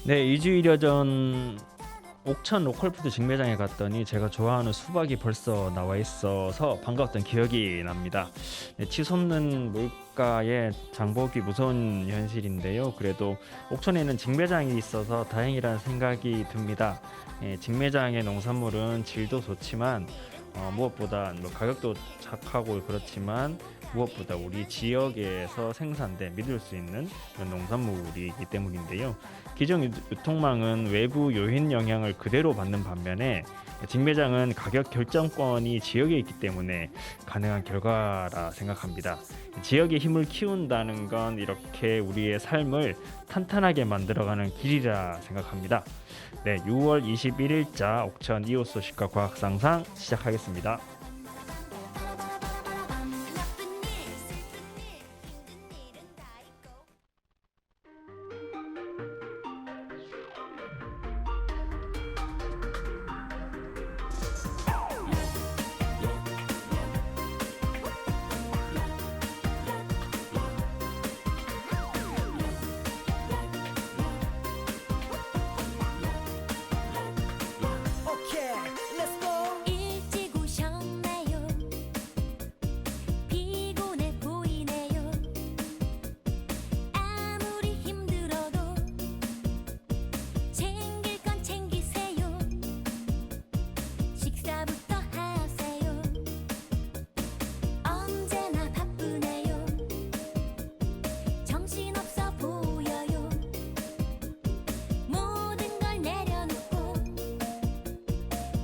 네, 2주일여 전 옥천 로컬푸드 직매장에 갔더니 제가 좋아하는 수박이 벌써 나와 있어서 반가웠던 기억이 납니다. 네, 치솟는 물가에 장보기 무서운 현실인데요. 그래도 옥천에는 직매장이 있어서 다행이라는 생각이 듭니다. 직매장의 농산물은 질도 좋지만 무엇보다 뭐 가격도 착하고 그렇지만 무엇보다 우리 지역에서 생산돼 믿을 수 있는 그런 농산물이기 때문인데요. 기존 유통망은 외부 요인 영향을 그대로 받는 반면에 직매장은 가격 결정권이 지역에 있기 때문에 가능한 결과라 생각합니다. 지역의 힘을 키운다는 건 이렇게 우리의 삶을 탄탄하게 만들어가는 길이라 생각합니다. 네, 6월 21일자 옥천 이웃 소식과 과학 상상 시작하겠습니다. 일찍 오셨나요? 피곤해 보이네요. 아무리 힘들어도 챙길 건 챙기세요. 식사부터 하세요. 언제나 바쁘네요. 정신없어 보여요. 모든 걸 내려놓고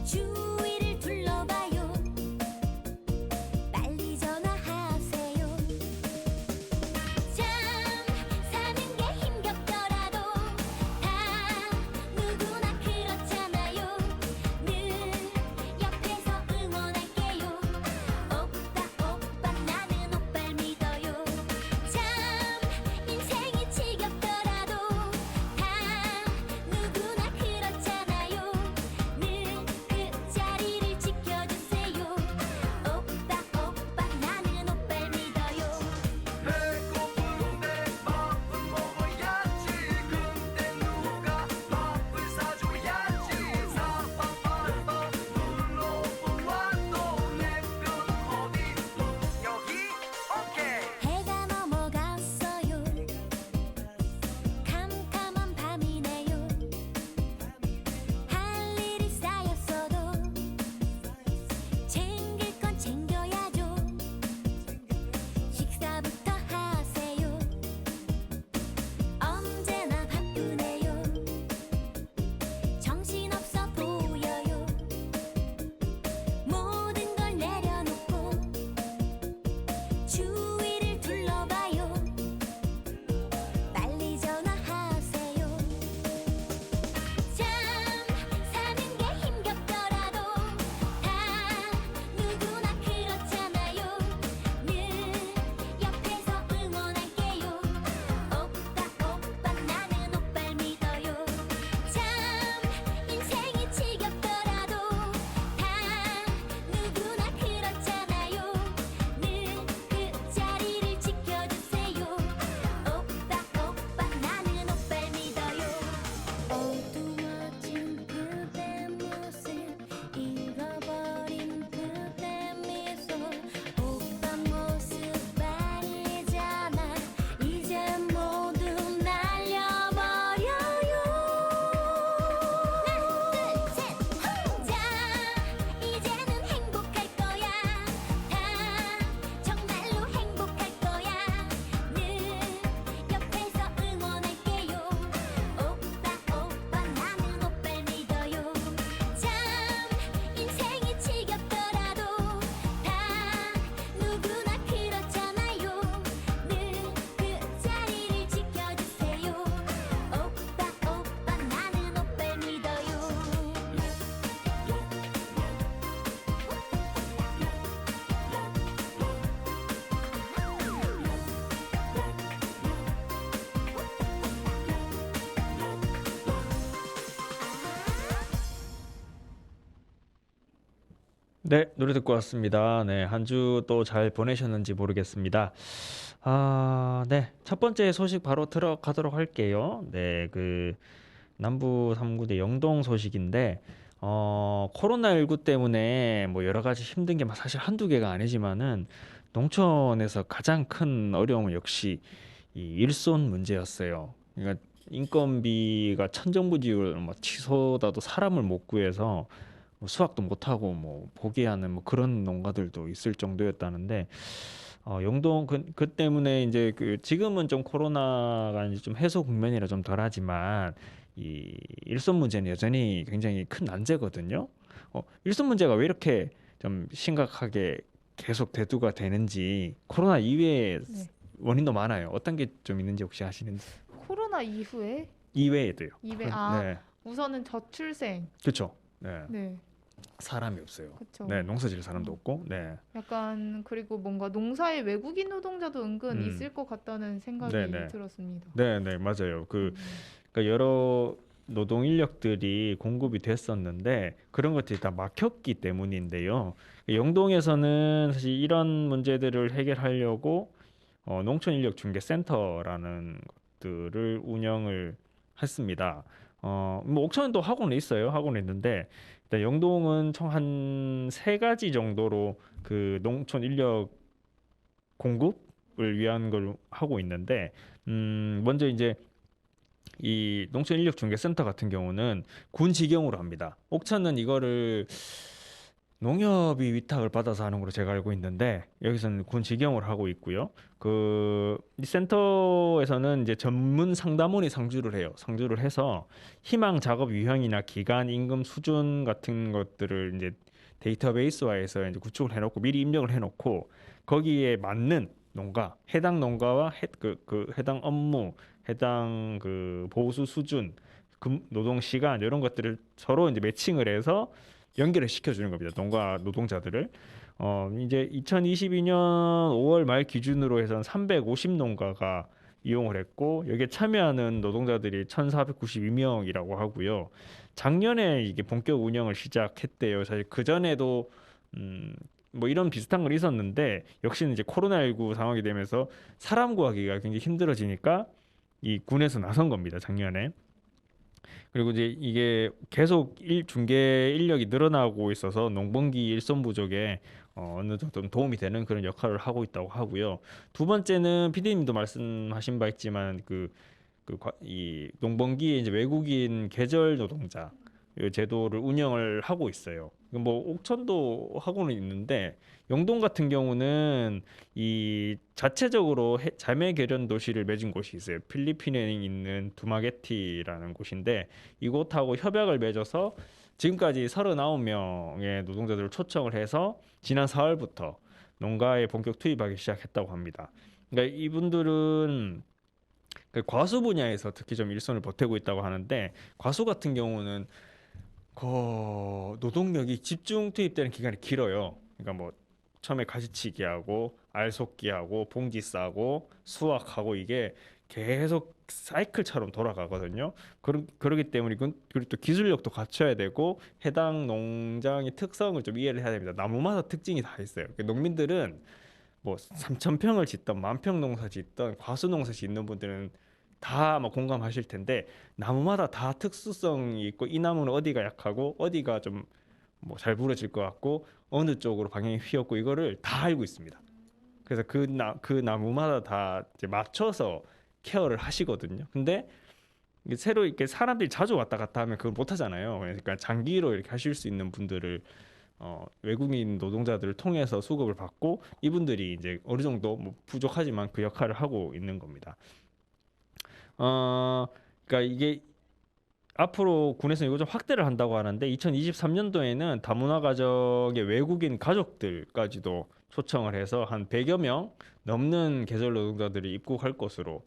주위를 둘러봐요. 빨리 전화하세요. 참 사는 게 힘겹더라도 다 누구나 그렇잖아요. 늘 옆에서 응원할게요. 오빠 오빠 나는 오빠를 믿어요. 참 인생이 지겹더라도 다 누구나 그렇잖아요. 늘 그 자리를 지켜주세요. 오빠 오빠 나는 오빠를 믿어요. 배고픈데 밥은 먹어야지. 근데 누가 밥을 사줘야지. 사방팔방 둘러보아도 내 편 어디? 여기? 오케이. 해가 넘어갔어요. 캄캄한 밤이네요. 할 일이 쌓였어도 챙길 건 챙겨야죠. 식사부터 하세요. 언제나 바쁘네요. 정신없어 보여요. 모든 걸 내려놓고 주위를 둘러봐요. 빨리 전화하세요. 참 사는 게 힘겹더라도 다 누구나 그렇잖아요. 늘 옆에서 응원할게요. 오빠 오빠 나는 오빠를 믿어요. 참 인생이 지겹더라도 다 누구나 그렇잖아요. 늘 그 자리를 지켜주세요. 오빠 오빠 나는 오빠를 믿어요. 어두워진 그대 모습, 잃어버린 그대 미소. 오빠 모습 아니잖아. 이제 모두 날려버려요. 하나 둘셋 자 이제는 행복할 거야. 다 정말로 행복할 거야. 늘 옆에서 응원할게요. 오빠 오빠 나는 오빠를 믿어요. 참 인생이 지겹더라도 다 누구나 그렇잖아요. 늘 그 자리를 지켜주세요. 오빠 오빠 나는 오빠를 믿어요. 네, 노래 듣고 왔습니다. 네, 한 주 또 잘 보내셨는지 모르겠습니다. 네. 첫 번째 소식 바로 들어가도록 할게요. 네, 남부 3구대 영동 소식인데 코로나19 때문에 뭐 여러 가지 힘든 게 막 사실 한두 개가 아니지만은 농촌에서 가장 큰 어려움은 역시 이 일손 문제였어요. 그러니까 인건비가 천정부지를 뭐 치솟아도 사람을 못 구해서 뭐 수확도 못 하고 뭐 포기하는 뭐 그런 농가들도 있을 정도였다는데 영동 그 때문에 이제 그 지금은 좀 코로나가 이제 좀 해소 국면이라 좀 덜하지만 이 일손 문제는 여전히 굉장히 큰 난제거든요. 일손 문제가 왜 이렇게 좀 심각하게 계속 대두가 되는지 코로나 이외에 네. 원인도 많아요. 어떤 게 좀 있는지 혹시 아시는지? 코로나 이후에 이외에도요. 네. 우선은 저출생. 그렇죠. 네, 네, 사람이 없어요. 그렇죠. 네, 농사 지을 사람도 없고, 네, 약간 그리고 뭔가 농사에 외국인 노동자도 은근 음. 있을 것 같다는 생각이 네, 네. 들었습니다. 네, 네, 맞아요. 음. 그러니까 여러 노동 인력들이 공급이 됐었는데 그런 것들이 다 막혔기 때문인데요. 영동에서는 사실 이런 문제들을 해결하려고 농촌 인력 중개 센터라는 것들을 운영을 했습니다. 뭐 옥천도 학원에 있어요. 학원에 있는데 일단 영동은 총 한 세 가지 정도로 그 농촌 인력 공급을 위한 걸 하고 있는데 먼저 이제 이 농촌 인력 중개 센터 같은 경우는 군 직영으로 합니다. 옥천은 이거를 농협이 위탁을 받아서 하는 걸로 제가 알고 있는데 여기서는 군 직영으로 하고 있고요. 이 센터에서는 이제 전문 상담원이 상주를 해요. 상주를 해서 희망 작업 유형이나 기간, 임금 수준 같은 것들을 이제 데이터베이스화해서 이제 구축을 해놓고 미리 입력을 해놓고 거기에 맞는 농가, 해당 농가와 해당 업무, 해당 그 보수 수준, 노동 시간 이런 것들을 서로 이제 매칭을 해서 연결을 시켜주는 겁니다. 농가 노동자들을. 이제 2022년 5월 말 기준으로 해서는 350농가가 이용을 했고 여기에 참여하는 노동자들이 1,492명이라고 하고요. 작년에 이게 본격 운영을 시작했대요. 사실 그 전에도 뭐 이런 비슷한 건 있었는데 역시는 이제 코로나19 상황이 되면서 사람 구하기가 굉장히 힘들어지니까 이 군에서 나선 겁니다. 작년에. 그리고 이제 이게 계속 중개 인력이 늘어나고 있어서 농번기 일손 부족에 어느 정도 도움이 되는 그런 역할을 하고 있다고 하고요. 두 번째는 피디님도 말씀하신 바 있지만 이 농번기에 이제 외국인 계절 노동자 이 제도를 운영을 하고 있어요. 뭐 옥천도 하고는 있는데 영동 같은 경우는 이 자체적으로 자매 결연 도시를 맺은 곳이 있어요. 필리핀에 있는 두마게티라는 곳인데 이곳하고 협약을 맺어서 지금까지 39명의 노동자들을 초청을 해서 지난 4월부터 농가에 본격 투입하기 시작했다고 합니다. 그러니까 이분들은 그 과수 분야에서 특히 좀 일손을 보태고 있다고 하는데 과수 같은 경우는 노동력이 집중 투입되는 기간이 길어요. 그러니까 뭐 처음에 가지치기 하고 알 솟기 하고 봉지 싸고 수확하고 이게 계속 사이클처럼 돌아가거든요. 그러기 때문에 그리고 또 기술력도 갖춰야 되고 해당 농장의 특성을 좀 이해를 해야 됩니다. 나무마다 특징이 다 있어요. 농민들은 뭐 3,000평을 짓던 만평 농사 짓던 과수 농사 짓는 분들은 다 아마 공감하실 텐데 나무마다 다 특수성이 있고 이 나무는 어디가 약하고 어디가 좀 뭐 잘 부러질 것 같고 어느 쪽으로 방향이 휘었고 이거를 다 알고 있습니다. 그래서 그 나무마다 다 이제 맞춰서 케어를 하시거든요. 근데 이게 새로 이렇게 사람들이 자주 왔다 갔다 하면 그걸 못 하잖아요. 그러니까 장기로 이렇게 하실 수 있는 분들을 외국인 노동자들을 통해서 수급을 받고 이분들이 이제 어느 정도 뭐 부족하지만 그 역할을 하고 있는 겁니다. 그러니까 이게 앞으로 군에서 이거 좀 확대를 한다고 하는데 2023년도에는 다문화 가정의 외국인 가족들까지도 초청을 해서 한 100여 명 넘는 계절 노동자들이 입국할 것으로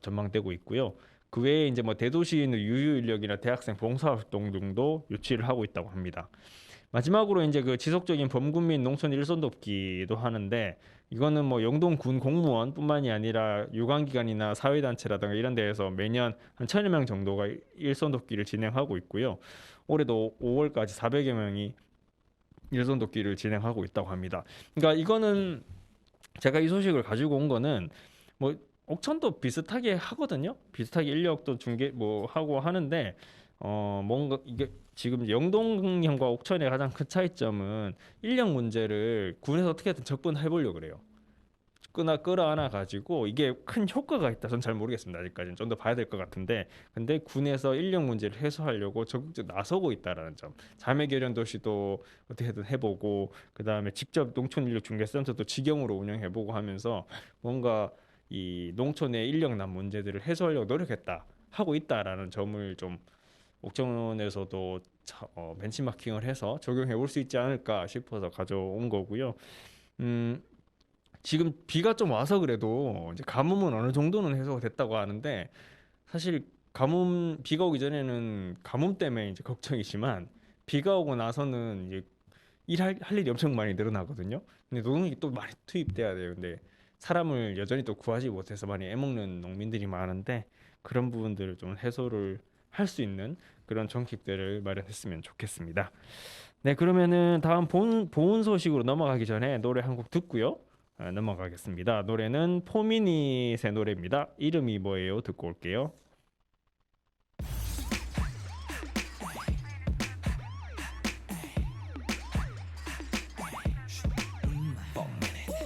전망되고 있고요. 그 외에 이제 뭐 대도시인 유휴 인력이나 대학생 봉사활동 등도 유치를 하고 있다고 합니다. 마지막으로 이제 그 지속적인 범군민 농촌 일손 돕기도 하는데 이거는 뭐 영동군 공무원뿐만이 아니라 유관기관이나 사회단체라든가 이런 데에서 매년 한 1,000여 명 정도가 일손 돕기를 진행하고 있고요. 올해도 5월까지 400여 명이 일손 돕기를 진행하고 있다고 합니다. 그러니까 이거는 제가 이 소식을 가지고 온 거는 뭐 옥천도 비슷하게 하거든요. 비슷하게 인력도 중개 뭐 하고 하는데 뭔가 이게 지금 영동형과 옥천의 가장 큰 차이점은 인력 문제를 군에서 어떻게든 접근해 보려고 그래요. 끌어안아 가지고 이게 큰 효과가 있다. 전 잘 모르겠습니다. 아직까지는 좀 더 봐야 될 것 같은데, 근데 군에서 인력 문제를 해소하려고 적극적으로 나서고 있다라는 점. 자매결연 도시도 어떻게든 해보고, 그 다음에 직접 농촌 인력 중개센터도 직영으로 운영해보고 하면서 뭔가 이 농촌의 인력난 문제들을 해소하려고 노력했다 하고 있다라는 점을 좀 옥천에서도 벤치마킹을 해서 적용해 볼 수 있지 않을까 싶어서 가져온 거고요. 음, 지금 비가 좀 와서 그래도 이제 가뭄은 어느 정도는 해소가 됐다고 하는데, 사실 가뭄 비가 오기 전에는 가뭄 때문에 이제 걱정이지만 비가 오고 나서는 이제 할 일이 엄청 많이 늘어나거든요. 근데 노동력이 또 많이 투입돼야 돼요. 근데 사람을 여전히 또 구하지 못해서 많이 애먹는 농민들이 많은데, 그런 부분들을 좀 해소를 할 수 있는 그런 정책들을 마련했으면 좋겠습니다. 네, 그러면은 다음 보훈 소식으로 넘어가기 전에 노래 한 곡 듣고요. 넘어가겠습니다. 노래는 포미닛의 노래입니다. 이름이 뭐예요? 듣고 올게요.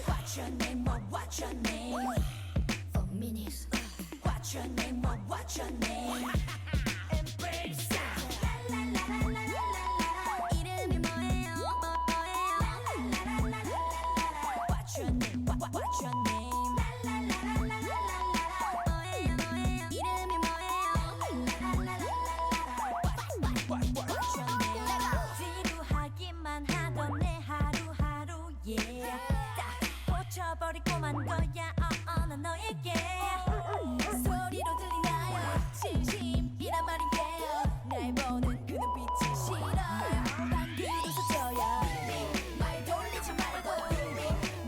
What's your name? What's your name? For minutes. What's your name? What's your name? Embrace. La la la la la la. 이름이 뭐예요? What's your name? What's your name? La la la la la la. 뭐예요? 이름이 뭐예요? What's your name? 지루하기만 하던 내 하루하루 yeah. 꽂혀버리고만 거야 난 너에게 소리로 들리나요 진심이란 말인데요 날 보는 그 눈빛이 싫어요 방귀 웃어줘요 말 돌리지 말고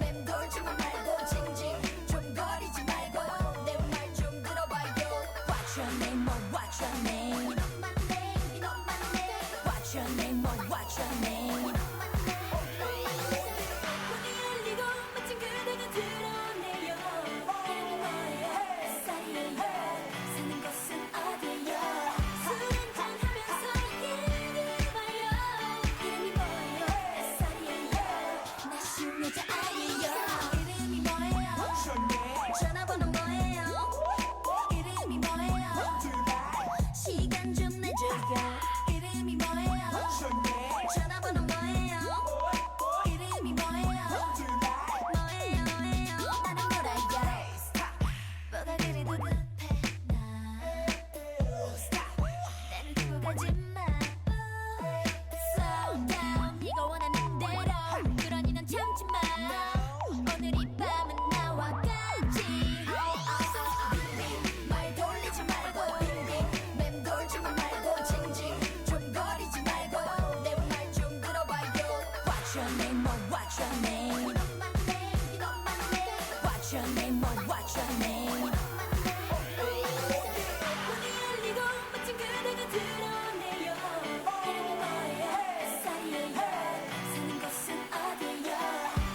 맴돌지만 말고 징징 좀 거리지 말고 내 말 좀 들어봐요 What's your name? What's your name? 이놈만 내 이놈만 내 What's your name? What's your name? 문이 열리고 멋진 그대가 드러내요 이름이 뭐예요? 몇 살이에요? 사는 곳은 어디예요? 술 한잔하면서 얘기를 봐요 이름이 뭐예요? 몇 살이에요? 나 쉬운 여자 아니에요 이름이 뭐예요? 전화번호 뭐예요? 이름이 뭐예요? 시간 좀 내줘요 이름이 뭐예요? 전화번호 뭐예요? 이름이 뭐예요? 뭐예요? 나는 뭐라요? 뭐가 그리 급해 나를 두고 가지마 Slow down 네가 원하는 대로 그러니 난 참지마 오늘 이 밤은 나와 같이 말 돌리지 말고 맴돌지만 말고 징징 좀 거리지 말고 내 말 좀 들어봐요 What's your name? What's your name? 이놈만 내 이놈만 내 What's your name? What's your name? 문이 열리고 멋진 그대가 드러내요 이름이 뭐예요? 몇 살이에요? 사는 곳은 어디예요?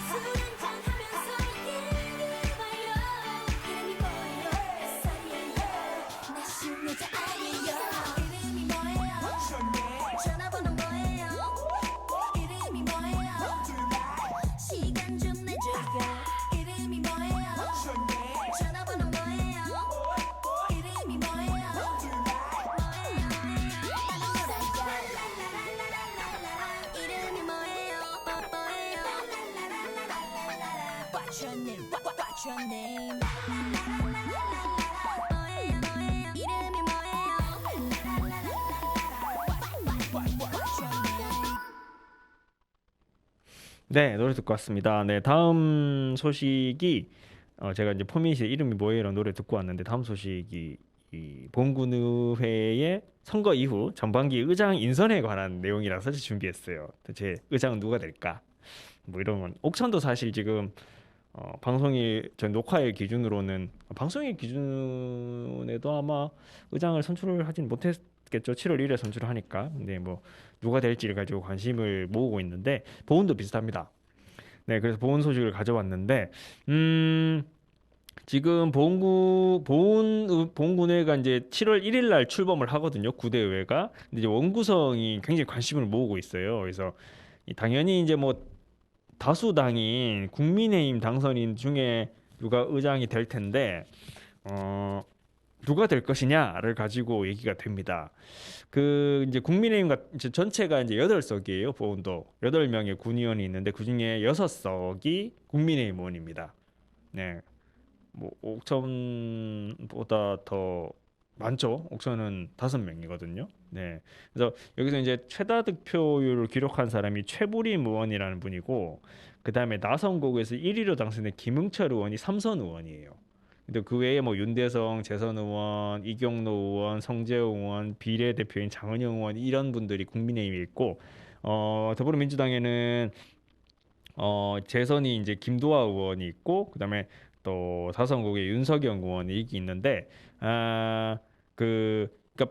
술 한잔하면서 얘기를 봐요 이름이 뭐예요? 몇 살이에요? 나 쉬운 여자 아니에요 이름이 뭐예요? 전화번호 뭐예요? 이름이 뭐예요? 시간 좀 내줘요 이름이 뭐예요? 전화번호 뭐예요? 이름이 뭐예요? 나는 뭐라요? 이름이 뭐예요? What's your name? What's your name? 이름이 뭐예요? What's your name? 네, 노래 듣고 왔습니다. 네, 다음 소식이 제가 이제 포미닛의 이름이 뭐예요라는 노래 듣고 왔는데, 다음 소식이 이 봉군의회의 선거 이후 전반기 의장 인선에 관한 내용이라서 준비했어요. 대체 의장은 누가 될까? 뭐 이런 건 옥천도 사실 지금 방송일 전 녹화일 기준으로는 방송일 기준에도 아마 의장을 선출을 하진 못했겠죠. 7월 1일에 선출을 하니까. 근데 뭐 누가 될지를 가지고 관심을 모으고 있는데, 보훈도 비슷합니다. 네, 그래서 보훈 소식을 가져왔는데 지금 보훈군회가 이제 7월 1일 날 출범을 하거든요. 구대의회가. 근데 이제 원구성이 굉장히 관심을 모으고 있어요. 그래서 당연히 이제 뭐 다수당인 국민의힘 당선인 중에 누가 의장이 될 텐데 누가 될 것이냐를 가지고 얘기가 됩니다. 그 이제 국민의힘 이제 전체가 이제 8석이에요. 보훈도 8명의 군의원이 있는데 그중에 6석이 국민의힘 의원입니다. 네. 뭐 옥천보다 더 많죠. 옥천은 5명이거든요. 네. 그래서 여기서 이제 최다 득표율을 기록한 사람이 최부림 의원이라는 분이고 그다음에 나선곡에서 1위로 당선된 김응철 의원이 3선 의원이에요. 근데 그 외에 뭐 윤대성, 재선 의원, 이경노 의원, 성재호 의원, 비례대표인 장은영 의원 이런 분들이 국민의힘에 있고 더불어민주당에는 재선이 이제 김도하 의원이 있고 그다음에 또 다선곡의 윤석영 의원이 있는데 그러니까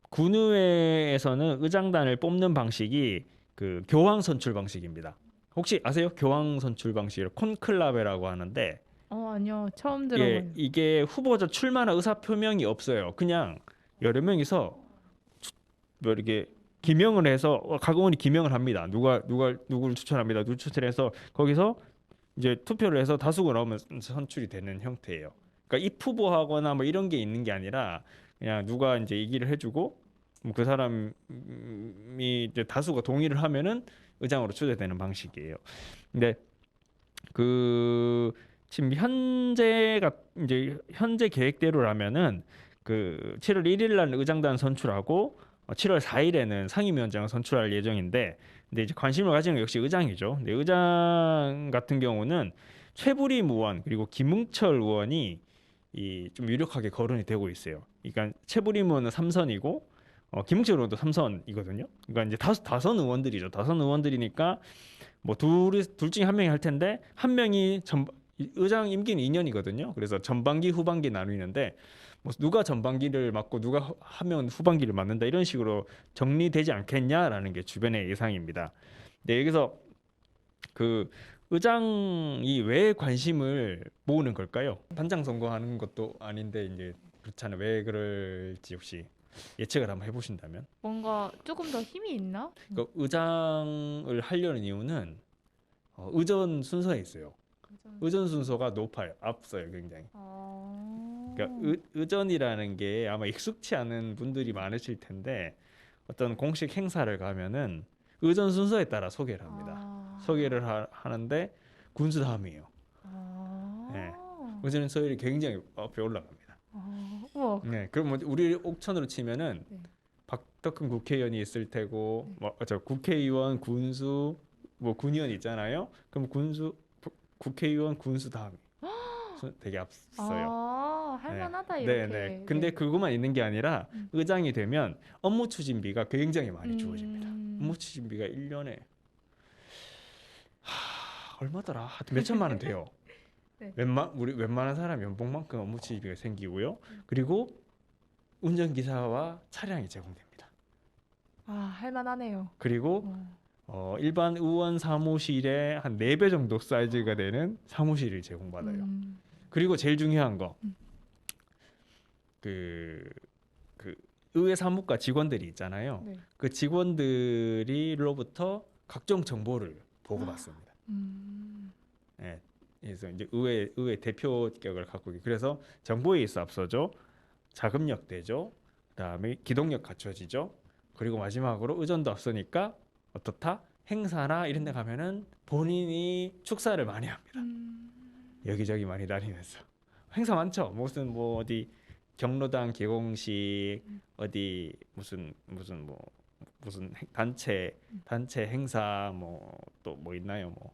군의회에서는 의장단을 뽑는 방식이 그 교황 선출 방식입니다. 혹시 아세요? 교황 선출 방식을 콘클라베라고 하는데 아니요. 처음 예, 들어봐요. 이게 후보자 출마나 의사 표명이 없어요. 그냥 여러 명이서 뭐 이렇게 기명을 해서 각 의원이 기명을 합니다. 누구를 추천합니다. 누구 추천해서 거기서 이제 투표를 해서 다수가 나오면 선출이 되는 형태예요. 그러니까 입후보하거나 뭐 이런 게 있는 게 아니라 그냥 누가 이제 얘기를 해주고 그 사람이 이제 다수가 동의를 하면은 의장으로 추대되는 방식이에요. 근데 그 지금 이제 현재 계획대로라면은 그 7월 1일 날 의장단 선출하고 7월 4일에는 상임위원장을 선출할 예정인데 근데 이제 관심을 가지는 건 역시 의장이죠. 근데 의장 같은 경우는 최부림 의원 그리고 김응철 의원이 이 좀 유력하게 거론이 되고 있어요. 그러니까 최부림 의원은 3선이고 김응철 의원도 3선이거든요. 그러니까 이제 다선 의원들이죠. 다선 의원들이니까 뭐 둘 중에 한 명이 할 텐데 한 명이 의장 임기는 2년이거든요. 그래서 전반기 후반기 나누는데 뭐 누가 전반기를 맡고 누가 하면 후반기를 맡는다 이런 식으로 정리되지 않겠냐라는 게 주변의 예상입니다. 네, 여기서 그 의장이 왜 관심을 모으는 걸까요? 단장 선거하는 것도 아닌데 이제 그렇잖아요. 왜 그럴지 혹시 예측을 한번 해보신다면? 뭔가 조금 더 힘이 있나? 그 의장을 하려는 이유는 의전 순서에 있어요. 의전 순서가 높아요. 앞서요, 굉장히. 그러니까 의전이라는 게 아마 익숙치 않은 분들이 많으실 텐데 어떤 공식 행사를 가면은 의전 순서에 따라 소개를 합니다. 소개를 하는데 군수 다음이에요. 네. 의전 서열이 굉장히 앞에 올라갑니다. 우와. 네, 그럼 뭐 우리 옥천으로 치면은 네. 박덕흠 국회의원이 있을 테고, 저 국회의원, 군수, 뭐 군의원 있잖아요. 그럼 국회의원, 군수 다음이 되게 앞서요. 할만하다 네, 이렇게. 네. 근데 그것만 있는 게 아니라 의장이 되면 업무 추진비가 굉장히 많이 주어집니다. 업무 추진비가 1년에 얼마더라? 하여튼 몇 천만 원 돼요. 네. 웬만한 사람 연봉만큼 업무 추진비가 생기고요. 그리고 운전기사와 차량이 제공됩니다. 할만하네요. 그리고 일반 의원 사무실의 한 4배 정도 사이즈가 되는 사무실을 제공받아요. 그리고 제일 중요한 거, 그 의회 사무과 직원들이 있잖아요. 네. 그 직원들이로부터 각종 정보를 보고받습니다. 네, 그래서 이제 의회 대표격을 갖고 있고 그래서 정보에 있어 앞서죠. 자금력 되죠. 그다음에 기동력 갖춰지죠. 그리고 마지막으로 의전도 앞서니까 어떻다? 행사나 이런 데 가면은 본인이 축사를 많이 합니다. 여기저기 많이 다니면서 행사 많죠. 무슨 뭐 어디 경로당 개공식 어디 무슨 단체 행사 뭐 또 뭐 있나요? 뭐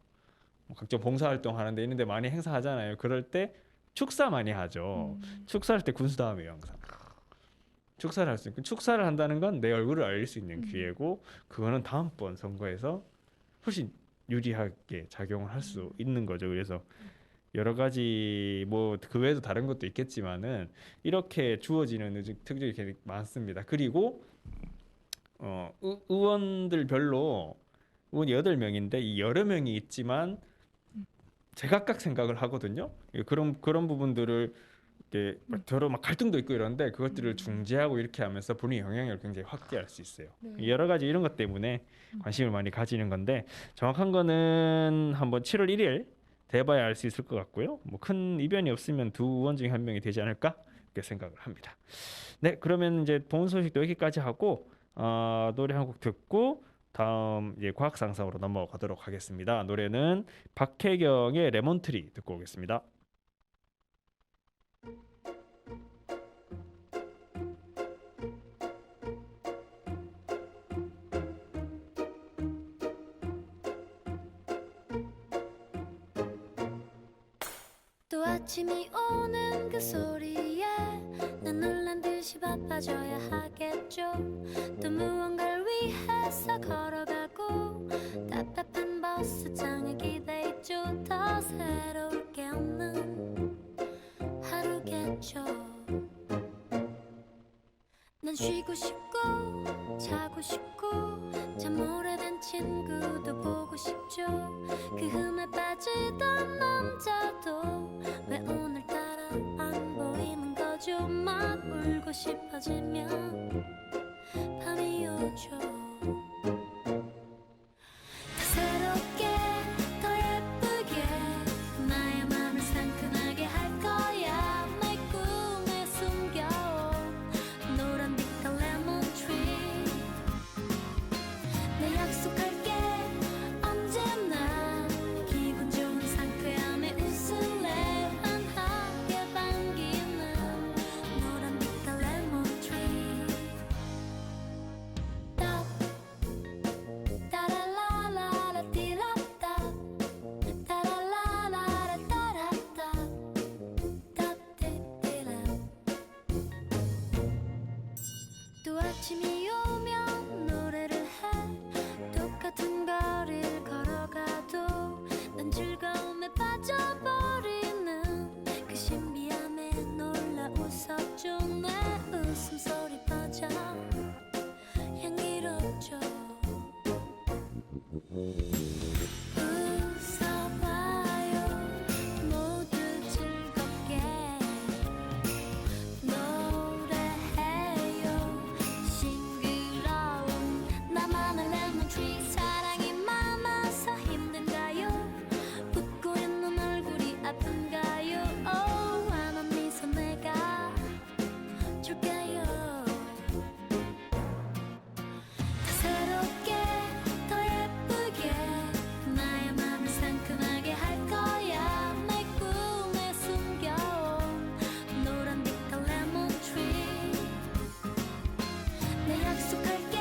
각종 봉사활동 하는데 있는데 많이 행사하잖아요. 그럴 때 축사 많이 하죠. 축사할 때 군수 다음이에요 항상. 축사를 할 수 있고 축사를 한다는 건 내 얼굴을 알릴 수 있는 기회고 그거는 다음번 선거에서 훨씬 유리하게 작용을 할 수 있는 거죠. 그래서 여러 가지 뭐 그 외에도 다른 것도 있겠지만은 이렇게 주어지는 특징이 되게 많습니다. 그리고 의원들별로 의원이 8명인데 이 여러 명이 있지만 제각각 생각을 하거든요. 그런 부분들을 이렇게 서로 막 갈등도 있고 이런데 그것들을 중재하고 이렇게 하면서 본인 영향력을 굉장히 확대할 수 있어요. 네. 여러 가지 이런 것 때문에 관심을 많이 가지는 건데 정확한 거는 한번 7월 1일 돼봐야 알 수 있을 것 같고요. 뭐 큰 이변이 없으면 두 의원 중에 한 명이 되지 않을까 이렇게 생각을 합니다. 네, 그러면 이제 본 소식도 여기까지 하고 노래 한 곡 듣고 다음 이제 과학 상상으로 넘어가도록 하겠습니다. 노래는 박혜경의 레몬트리 듣고 오겠습니다. 또 아침이 오는 그 소리에 난 놀란 듯이 바빠져야 하겠죠. 또 무언가를 위해서 걸어가고 답답한 버스장에 기대있죠. 더 새로울 게 없는 하루겠죠. 난 쉬고 싶고 자고 싶고 참 오래된 친구도 보고 싶죠. 그 흠에 빠지던 남자도 왜 오늘따라 안 보이는 거죠. 막 울고 싶어지면 밤이 오죠. 더 새롭게 더 예쁘게 나의 맘을 상큼하게 할 거야. 내 꿈에 숨겨온 노란 빛깔 레몬 트리. 내 약속할게 언제나 기분 좋은 상쾌함에 웃을래. 환하게 반기는 노란 빛깔 레몬 트리. 딱 따라라라라 띠라따 따라라라라 따라따 따띠띠라. 또 아침이 오면 노래를 해. 똑같은 거리를 걸어가도 난 즐거움에 빠져버리는 그 신비함에 놀라 웃었죠. 내 웃음소리 퍼져 향기롭죠. 웃어봐요 모두 즐겁게 노래해요. 싱그러운 나만의 레몬트리. 사랑이 많아서 힘든가요? 웃고 있는 얼굴이 아픈가요? 환한 미소 내가 줄게요. 더 새롭게 더 예쁘게 나의 맘을 상큼하게 할 거야. 내 꿈에 숨겨온 노란 빛깔 레몬 트리. 내 약속할게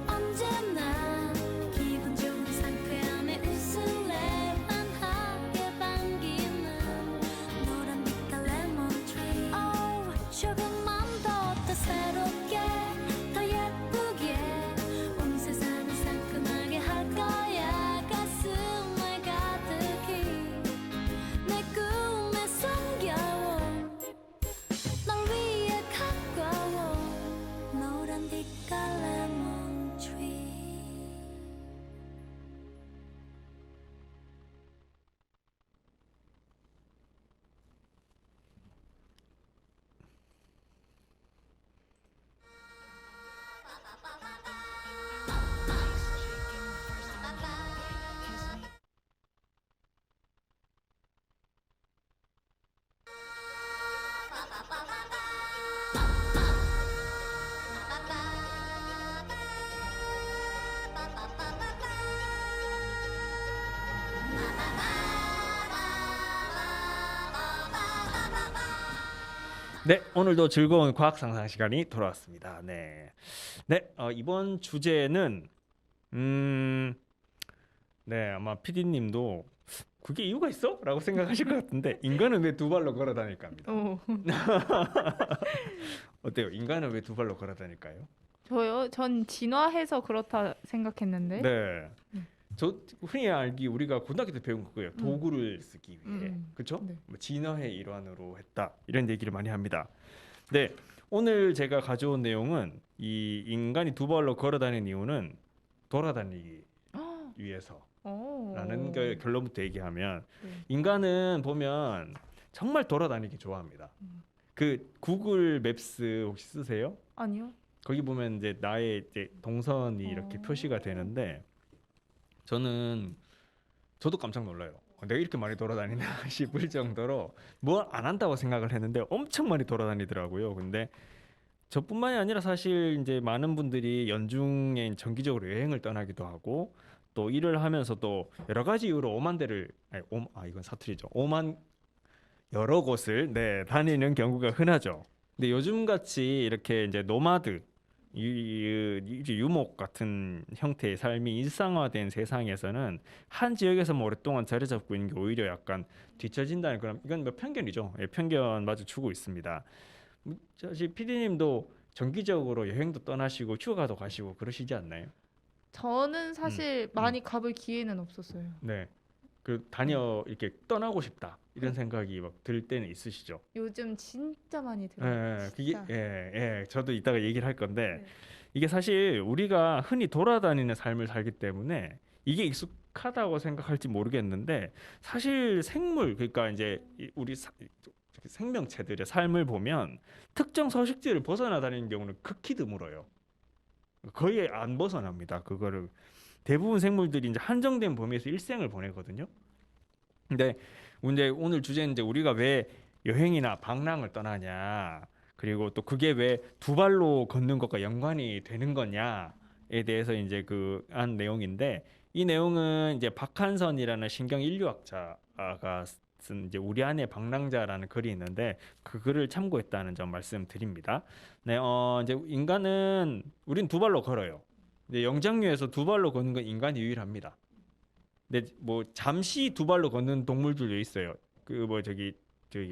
언제나 기분 좋은 상쾌함에 웃을래. 환하게 반기는 노란 빛깔 레몬 트리. 조금만 더 새롭게 더 예쁘게 온 세상을 상큼하게 할 거야. 가슴에 가득히 내 꿈에 숨겨온 널 위해 가까워 노란 빛깔 레몬 트리. 네, 오늘도 즐거운 과학 상상 시간이 돌아왔습니다. 네, 이번 주제는 네, 아마 PD님도 그게 이유가 있어? 라고 생각하실 것 같은데 인간은 왜 두 발로 걸어 다닐까 합니다. 어때요? 인간은 왜 두 발로 걸어 다닐까요? 저요? 전 진화해서 그렇다 생각했는데. 네. 저 흔히 알기 우리가 고등학교 때 배운 그거예요. 도구를 쓰기 위해. 그렇죠? 네. 뭐 진화의 일환으로 했다. 이런 얘기를 많이 합니다. 네. 오늘 제가 가져온 내용은 이 인간이 두 발로 걸어 다니는 이유는 돌아다니기 위해서. 라는 걸 결론부터 얘기하면 네. 인간은 보면 정말 돌아다니기 좋아합니다. 그 구글 맵스 혹시 쓰세요? 아니요. 거기 보면 이제 나의 이제 동선이 이렇게 표시가 되는데 저도 깜짝 놀라요. 내가 이렇게 많이 돌아다니나 싶을 정도로 뭘 안 한다고 생각을 했는데 엄청 많이 돌아다니더라고요. 근데 저뿐만이 아니라 사실 이제 많은 분들이 연중에 정기적으로 여행을 떠나기도 하고 또 일을 하면서도 여러 가지 이유로 이건 사투리죠. 여러 곳을 다니는 경우가 흔하죠. 근데 요즘 같이 이렇게 이제 노마드 유목 같은 형태의 삶이 일상화된 세상에서는 한 지역에서만 오랫동안 자리 잡고 있는 게 오히려 약간 뒤처진다는 그런 이건 뭐 편견이죠. 예, 편견 마주치고 있습니다. 사실 PD님도 정기적으로 여행도 떠나시고 휴가도 가시고 그러시지 않나요? 저는 사실 많이 가볼 기회는 없었어요. 네. 이렇게 떠나고 싶다 이런 생각이 막 들 때는 있으시죠? 요즘 진짜 많이 들어요. 그게 진짜. 저도 이따가 얘기를 할 건데 네. 이게 사실 우리가 흔히 돌아다니는 삶을 살기 때문에 이게 익숙하다고 생각할지 모르겠는데 사실 그러니까 이제 생명체들의 삶을 보면 특정 서식지를 벗어나 다니는 경우는 극히 드물어요. 거의 안 벗어납니다. 그거를 대부분 생물들이 이제 한정된 범위에서 일생을 보내거든요. 근데 오늘 주제는 이제 우리가 왜 여행이나 방랑을 떠나냐, 그리고 또 그게 왜 두 발로 걷는 것과 연관이 되는 거냐에 대해서 이제 한 내용인데 이 내용은 이제 박한선이라는 신경 인류학자가 쓴 이제 우리 안의 방랑자라는 글이 있는데 그 글을 참고했다는 점 말씀드립니다. 네, 이제 우린 두 발로 걸어요. 근데 영장류에서 두 발로 걷는 건 인간이 유일합니다. 근데 뭐 잠시 두 발로 걷는 동물들도 있어요. 저기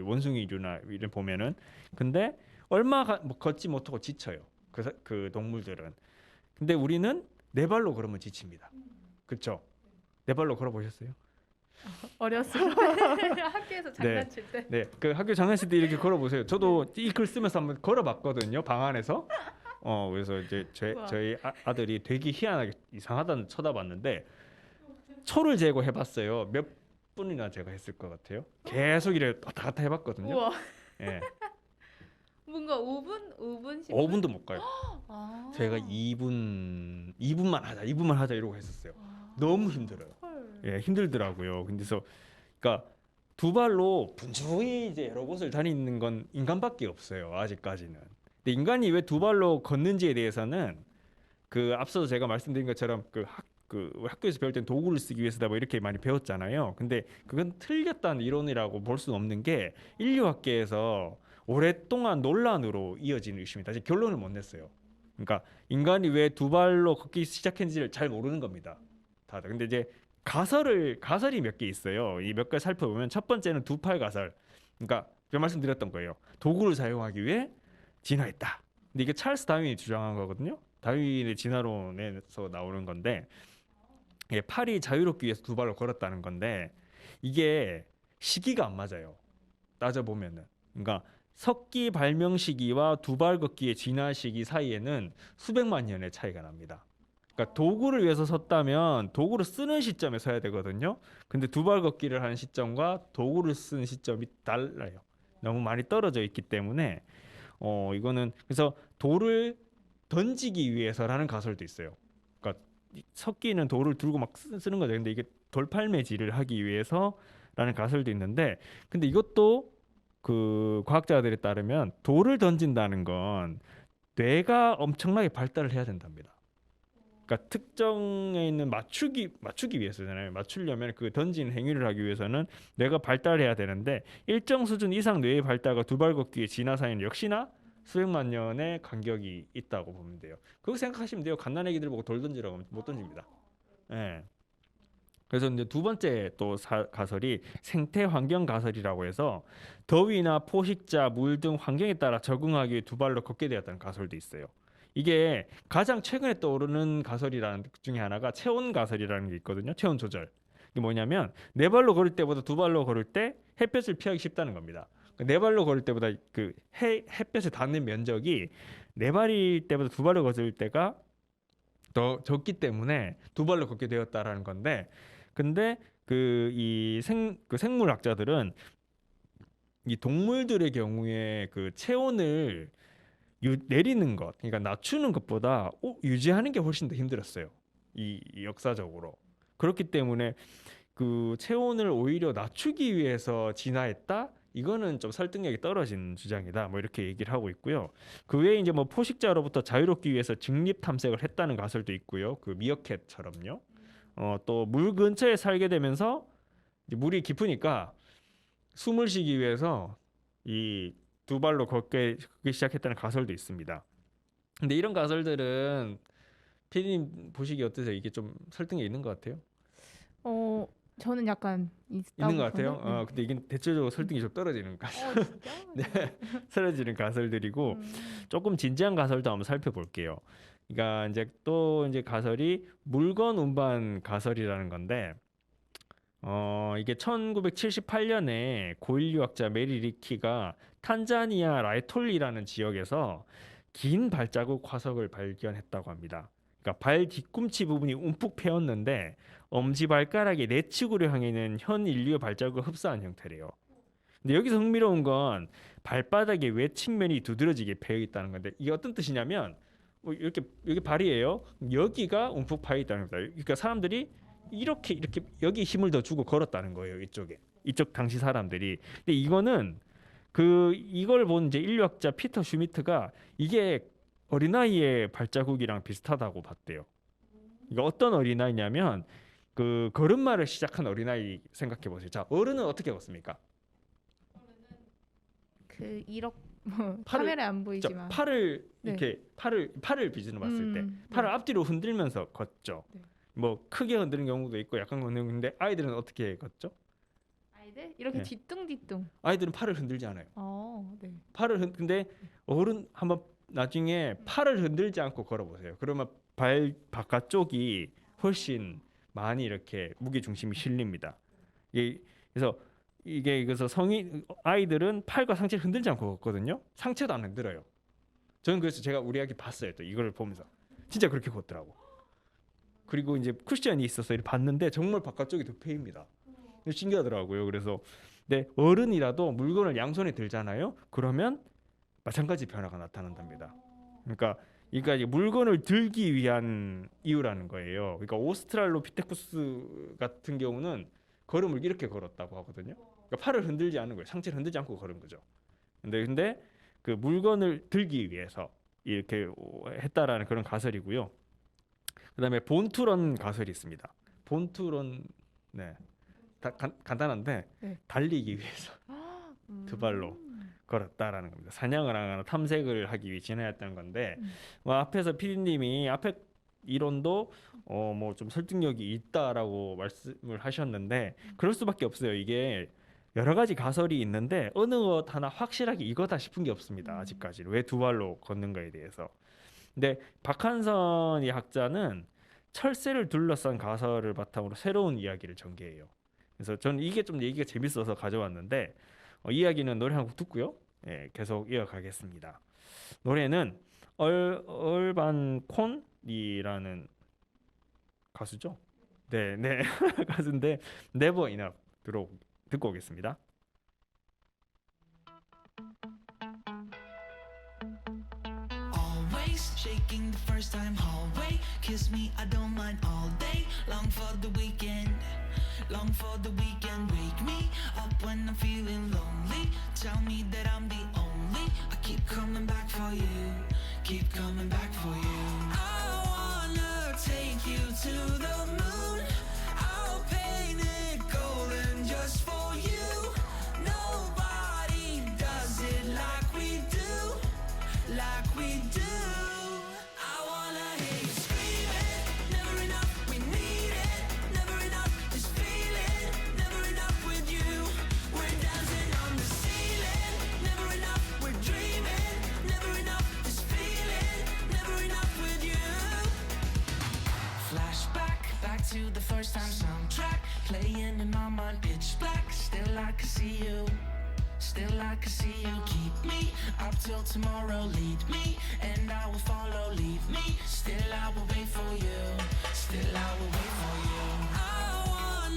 원숭이류나 이런 보면은 근데 뭐 걷지 못하고 지쳐요. 그 동물들은. 근데 우리는 네 발로 걸으면 지칩니다. 그렇죠? 네 발로 걸어 보셨어요? 어렸을 때 학교에서 장난칠 때. 네, 그 학교 장난칠 때 이렇게 걸어 보세요. 저도 이 글 쓰면서 한번 걸어 봤거든요. 방 안에서. 그래서 이제 우와. 저희 아들이 되게 희한하게 이상하다는 쳐다봤는데 초를 재고 해봤어요. 몇 분이나 제가 했을 것 같아요. 계속 이래 왔다 갔다 해봤거든요. 우와. 예, 뭔가 5분, 10분? 5분도 못 가요. 아. 제가 2분만 하자 이러고 했었어요. 너무 힘들어요. 헐. 예, 힘들더라고요. 그러니까 두 발로 분주히 이제 여러 곳을 다니는 건 인간밖에 없어요. 아직까지는. 근데 인간이 왜 두 발로 걷는지에 대해서는 앞서서 제가 말씀드린 것처럼 학교에서 배울 땐 도구를 쓰기 위해서다 뭐 이렇게 많이 배웠잖아요. 근데 그건 틀렸다는 이론이라고 볼 수 없는 게 인류학계에서 오랫동안 논란으로 이어지는 이슈입니다. 아직 결론을 못 냈어요. 그러니까 인간이 왜 두 발로 걷기 시작했는지를 잘 모르는 겁니다. 다들. 근데 이제 가설이 몇 개 있어요. 이 몇 개 살펴보면 첫 번째는 두 팔 가설. 그러니까 제가 말씀드렸던 거예요. 도구를 사용하기 위해 진화했다. 근데 이게 찰스 다윈이 주장한 거거든요. 다윈의 진화론에서 나오는 건데 팔이 자유롭기 위해서 두 발로 걸었다는 건데 이게 시기가 안 맞아요. 따져보면은. 그러니까 석기 발명 시기와 두 발 걷기의 진화 시기 사이에는 수백만 년의 차이가 납니다. 그러니까 도구를 위해서 섰다면 도구를 쓰는 시점에 서야 되거든요. 근데 두 발 걷기를 하는 시점과 도구를 쓰는 시점이 달라요. 너무 많이 떨어져 있기 때문에 이거는 그래서 돌을 던지기 위해서라는 가설도 있어요. 그러니까 석기는 돌을 들고 막 쓰는 거죠. 근데 이게 돌팔매질을 하기 위해서라는 가설도 있는데 근데 이것도 과학자들에 따르면 돌을 던진다는 건 뇌가 엄청나게 발달을 해야 된답니다. 그러니까 특정에 있는 맞추기 위해서잖아요. 맞추려면 그 던지는 행위를 하기 위해서는 뇌가 발달해야 되는데 일정 수준 이상 뇌의 발달과 두 발 걷기의 진화 사이는 역시나 수백만 년의 간격이 있다고 보면 돼요. 그렇게 생각하시면 돼요. 갓난아기들 보고 돌 던지라고 하면 못 던집니다. 예. 그래서 이제 두 번째 또 가설이 생태 환경 가설이라고 해서 더위나 포식자, 물 등 환경에 따라 적응하기 위해 두 발로 걷게 되었다는 가설도 있어요. 이게 가장 최근에 떠오르는 가설이라는 것 중에 하나가 체온 가설이라는 게 있거든요. 체온 조절. 이게 뭐냐면 네 발로 걸을 때보다 두 발로 걸을 때 햇볕을 피하기 쉽다는 겁니다. 네 발로 걸을 때보다 햇볕에 닿는 면적이 네 발일 때보다 두 발로 걸을 때가 더 적기 때문에 두 발로 걷게 되었다라는 건데 근데 그 생물학자들은 이 동물들의 경우에 그 체온을 내리는 것, 그러니까 낮추는 것보다 유지하는 게 훨씬 더 힘들었어요. 이 역사적으로. 그렇기 때문에 그 체온을 오히려 낮추기 위해서 진화했다. 이거는 좀 설득력이 떨어진 주장이다. 뭐 이렇게 얘기를 하고 있고요. 그 외에 이제 뭐 포식자로부터 자유롭기 위해서 직립 탐색을 했다는 가설도 있고요. 그 미어캣처럼요. 또 물 근처에 살게 되면서 이제 물이 깊으니까 숨을 쉬기 위해서 이 두 발로 걷기 시작했다는 가설도 있습니다. 근데 이런 가설들은 피디님 보시기 어떠세요? 이게 좀 설득력 있는 것 같아요? 저는 약간 있다고 있는 것 같아요. 보는? 근데 이게 대체적으로 설득이 좀 떨어지는 가설, 진짜? 네, 떨어지는 가설들이고 음. 조금 진지한 가설도 한번 살펴볼게요. 그러니까 이제 또 이제 가설이 물건 운반 가설이라는 건데, 이게 1978년에 고일 유학자 메리 리키가 탄자니아 라이톨리라는 지역에서 긴 발자국 화석을 발견했다고 합니다. 그러니까 발 뒤꿈치 부분이 움푹 패였는데 엄지 발가락이 내측으로 향해 있는 현 인류의 발자국을 흡사한 형태래요. 근데 여기서 흥미로운 건 발바닥의 외측면이 두드러지게 패여 있다는 건데, 이게 어떤 뜻이냐면 뭐 이렇게 여기 발이에요. 여기가 움푹 파여 있다는 겁니다. 그러니까 사람들이 이렇게 여기 힘을 더 주고 걸었다는 거예요. 이쪽 당시 사람들이. 근데 이거는 이걸 본 이제 인류학자 피터 슈미트가 이게 어린아이의 발자국이랑 비슷하다고 봤대요. 이거 어떤 어린아이냐면 그 걸음마를 시작한 어린아이 생각해 보세요. 자, 어른은 어떻게 걷습니까? 이렇게 팔을- 카메라에 안 자, 보이지만 팔을 네. 이렇게 팔을 비즈는 봤을 때 네. 팔을 앞뒤로 흔들면서 걷죠. 네. 뭐 크게 흔드는 경우도 있고 약간 흔드는 경우인데 아이들은 어떻게 걷죠? 아이들 이렇게 네. 뒤뚱뒤뚱. 아이들은 팔을 흔들지 않아요. 네. 근데 어른 한번 나중에 팔을 흔들지 않고 걸어보세요. 그러면 발 바깥쪽이 훨씬 많이 이렇게 무게 중심이 실립니다. 그래서 아이들은 팔과 상체를 흔들지 않고 걷거든요. 상체도 안 흔들어요. 저는 그래서 제가 우리 아기 봤어요. 또 이걸 보면서 진짜 그렇게 걷더라고. 그리고 이제 쿠션이 있어서 이렇게 봤는데 정말 바깥쪽이 더 패입니다. 신기하더라고요. 그래서 근데 어른이라도 물건을 양손에 들잖아요. 그러면 마찬가지 변화가 나타난답니다. 그러니까 이게 물건을 들기 위한 이유라는 거예요. 그러니까 오스트랄로피테쿠스 같은 경우는 걸음을 이렇게 걸었다고 하거든요. 그러니까 팔을 흔들지 않는 거예요. 상체를 흔들지 않고 걸은 거죠. 근데 그 물건을 들기 위해서 이렇게 했다라는 그런 가설이고요. 그다음에 본투런 가설이 있습니다. 본투런, 네, 간단한데 네. 달리기 위해서 두 발로 걸었다라는 겁니다. 사냥을 하거나 탐색을 하기 위해 진화했다는 건데, 뭐 앞에서 피디님이 앞에 이론도 뭐 좀 설득력이 있다라고 말씀을 하셨는데 그럴 수밖에 없어요. 이게 여러 가지 가설이 있는데 어느 것 하나 확실하게 이거다 싶은 게 없습니다. 아직까지는. 왜 두 발로 걷는가에 대해서. 근데 박한선 이 학자는 철새를 둘러싼 가설을 바탕으로 새로운 이야기를 전개해요. 그래서 저는 이게 좀 얘기가 재밌어서 가져왔는데 이야기는 노래 한 곡 듣고요. 예, 계속 이어가겠습니다. 노래는 얼반 콘이라는 가수죠. 네. 가수인데 Never Enough 듣고 오겠습니다. Always shaking the first time hallway. Kiss me, I don't mind all day. Long for the weekend, long for the weekend. Wake me up when I'm feeling lonely. Tell me that I'm the only. I keep coming back for you, keep coming back for you. I wanna take you to the moon. I'll paint it golden just for you. Nobody does it like we do, like we do. I wanna hear you screaming, never enough, we need it, never enough, this feeling, never enough with you. We're dancing on the ceiling, never enough, we're dreaming, never enough, this feeling, never enough with you. Flashback, back to the first time soundtrack, playing in my mind, pitch black, still I can see you. Still I can see you. Keep me up till tomorrow. Lead me and I will follow. Leave me, still I will wait for you. Still I will wait for you. I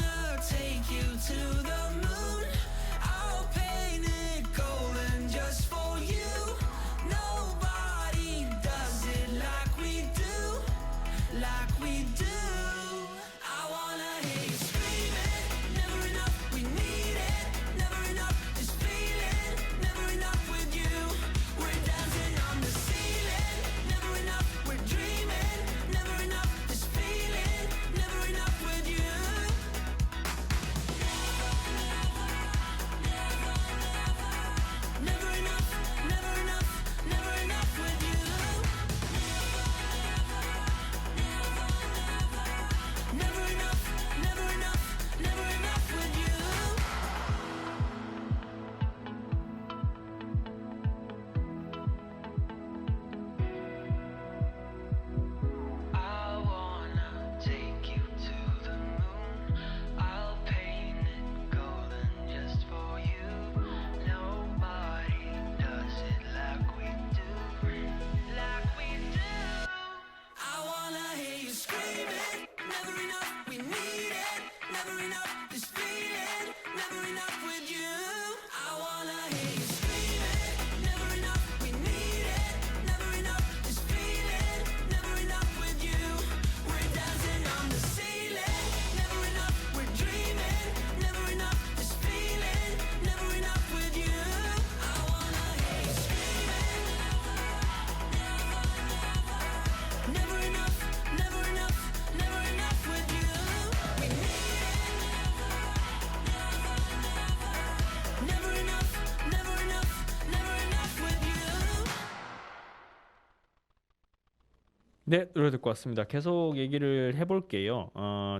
네, 노래 듣고 왔습니다. 계속 얘기를 해볼게요.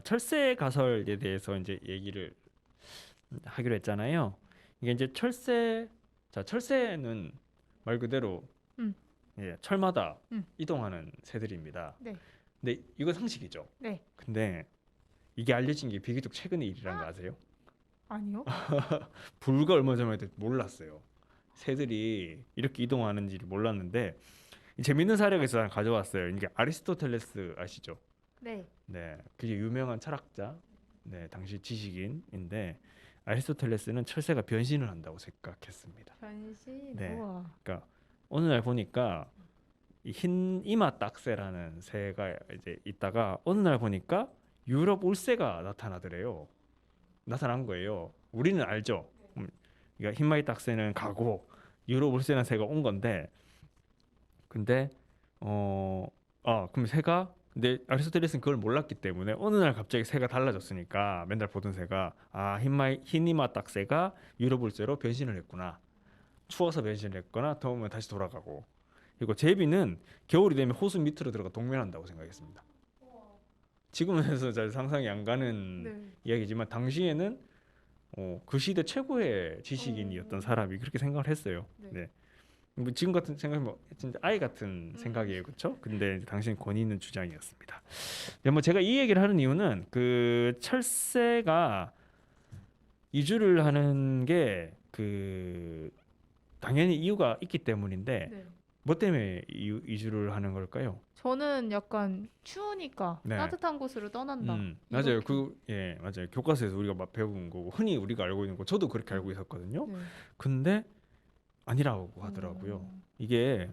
철새 가설에 대해서 이제 얘기를 하기로 했잖아요. 이게 이제 철새는 말 그대로 음. 예, 철마다 음. 이동하는 새들입니다. 네. 근데 이거 상식이죠. 네. 근데 이게 알려진 게 비교적 최근의 일이라는 거 아세요? 아니요. 불과 얼마 전만 해도 몰랐어요. 새들이 이렇게 이동하는지를 몰랐는데 재밌는 사례가 있어서 하나 가져왔어요. 이게 아리스토텔레스 아시죠? 네. 네, 그게 유명한 철학자, 네, 당시 지식인인데 아리스토텔레스는 철새가 변신을 한다고 생각했습니다. 변신. 네. 우와. 그러니까 어느 날 보니까 이 흰 이마 딱새라는 새가 이제 있다가 어느 날 보니까 유럽 울새가 나타난 거예요. 우리는 알죠. 그러니까 흰마이 딱새는 가고 유럽 울새는 새가 온 건데, 근데 그럼 새가 근데 아리스토텔레스는 그걸 몰랐기 때문에 어느 날 갑자기 새가 달라졌으니까 맨날 보던 새가 흰 이마 딱새가 유럽 울새로 변신을 했구나. 추워서 변신을 했거나 더우면 다시 돌아가고. 그리고 제비는 겨울이 되면 호수 밑으로 들어가 동면한다고 생각했습니다. 지금은 해서 잘 상상이 안 가는 네. 이야기지만 당시에는 그 시대 최고의 지식인이었던 사람이 그렇게 생각을 했어요. 네. 네. 뭐 지금 같은 생각이면 진짜 아이 같은 생각이에요, 그렇죠? 근데 당시 권위 있는 주장이었습니다. 네, 뭐 제가 이 얘기를 하는 이유는 그 철새가 이주를 하는 게 당연히 이유가 있기 때문인데 네. 뭐 때문에 이주를 하는 걸까요? 저는 약간 추우니까 네. 따뜻한 곳으로 떠난다. 맞아요. 이렇게. 맞아요. 교과서에서 우리가 막 배운 거고 흔히 우리가 알고 있는 거 저도 그렇게 알고 있었거든요. 네. 근데 아니라고 하더라고요. 음. 이게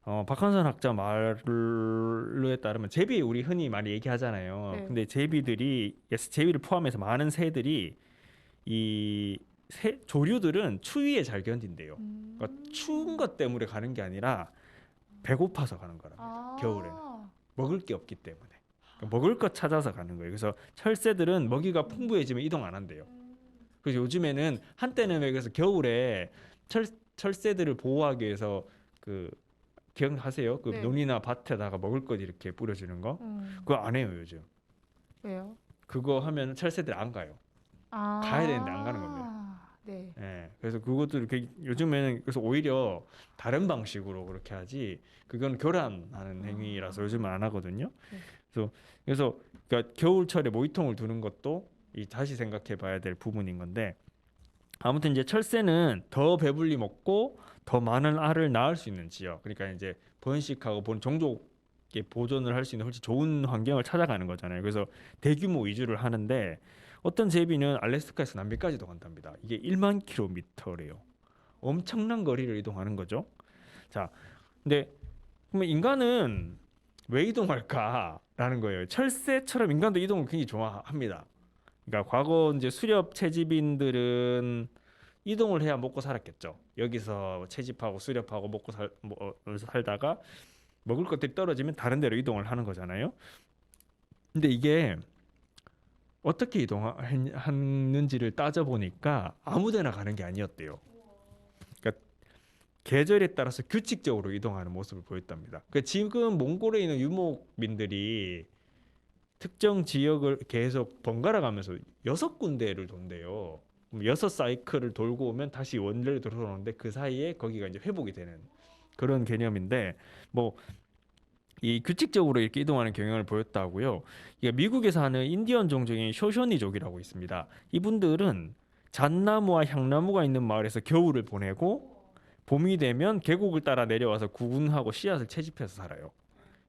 박한선 학자 말에 따르면 제비 우리 흔히 많이 얘기하잖아요. 네. 근데 제비를 포함해서 많은 새들이 조류들은 추위에 잘 견딘대요. 그러니까 추운 것 때문에 가는 게 아니라 배고파서 가는 거랍니다. 겨울에는 먹을 게 없기 때문에 그러니까 먹을 것 찾아서 가는 거예요. 그래서 철새들은 먹이가 풍부해지면 이동 안 한대요. 그래서 요즘에는 한때는 그래서 겨울에 철새들을 보호하기 위해서 기억하세요? 네. 논이나 밭에다가 먹을 것 이렇게 뿌려주는 거 그거 안 해요 요즘. 왜요? 그거 하면 철새들이 안 가요. 가야 되는데 안 가는 겁니다. 네. 예, 그래서 그것도 이렇게 요즘에는 그래서 오히려 다른 방식으로 그렇게 하지 그건 교란하는 행위라서 요즘은 안 하거든요. 네. 그래서 그러니까 겨울철에 모이통을 두는 것도 다시 생각해봐야 될 부분인 건데 아무튼 이제 철새는 더 배불리 먹고 더 많은 알을 낳을 수 있는 지역, 그러니까 이제 번식하고 종족의 보존을 할 수 있는 훨씬 좋은 환경을 찾아가는 거잖아요. 그래서 대규모 이주를 하는데. 어떤 제비는 알래스카에서 남미까지도 간답니다. 이게 1만 킬로미터래요. 엄청난 거리를 이동하는 거죠. 자, 근데 그러면 인간은 왜 이동할까라는 거예요. 철새처럼 인간도 이동을 굉장히 좋아합니다. 그러니까 과거 이제 수렵 채집인들은 이동을 해야 먹고 살았겠죠. 여기서 채집하고 수렵하고 먹고 살다가 먹을 것들이 떨어지면 다른 데로 이동을 하는 거잖아요. 근데 이게 어떻게 이동하는지를 따져보니까 아무데나 가는 게 아니었대요. 그러니까 계절에 따라서 규칙적으로 이동하는 모습을 보였답니다. 그러니까 지금 몽골에 있는 유목민들이 특정 지역을 계속 번갈아 가면서 6군데를 돈대요. 6사이클을 돌고 오면 다시 원래로 돌아오는데 그 사이에 거기가 이제 회복이 되는 그런 개념인데 이 규칙적으로 이렇게 이동하는 경향을 보였다고요. 이게 미국에 사는 인디언 종족인 쇼쇼니족이라고 있습니다. 이분들은 잣나무와 향나무가 있는 마을에서 겨울을 보내고 봄이 되면 계곡을 따라 내려와서 구근하고 씨앗을 채집해서 살아요.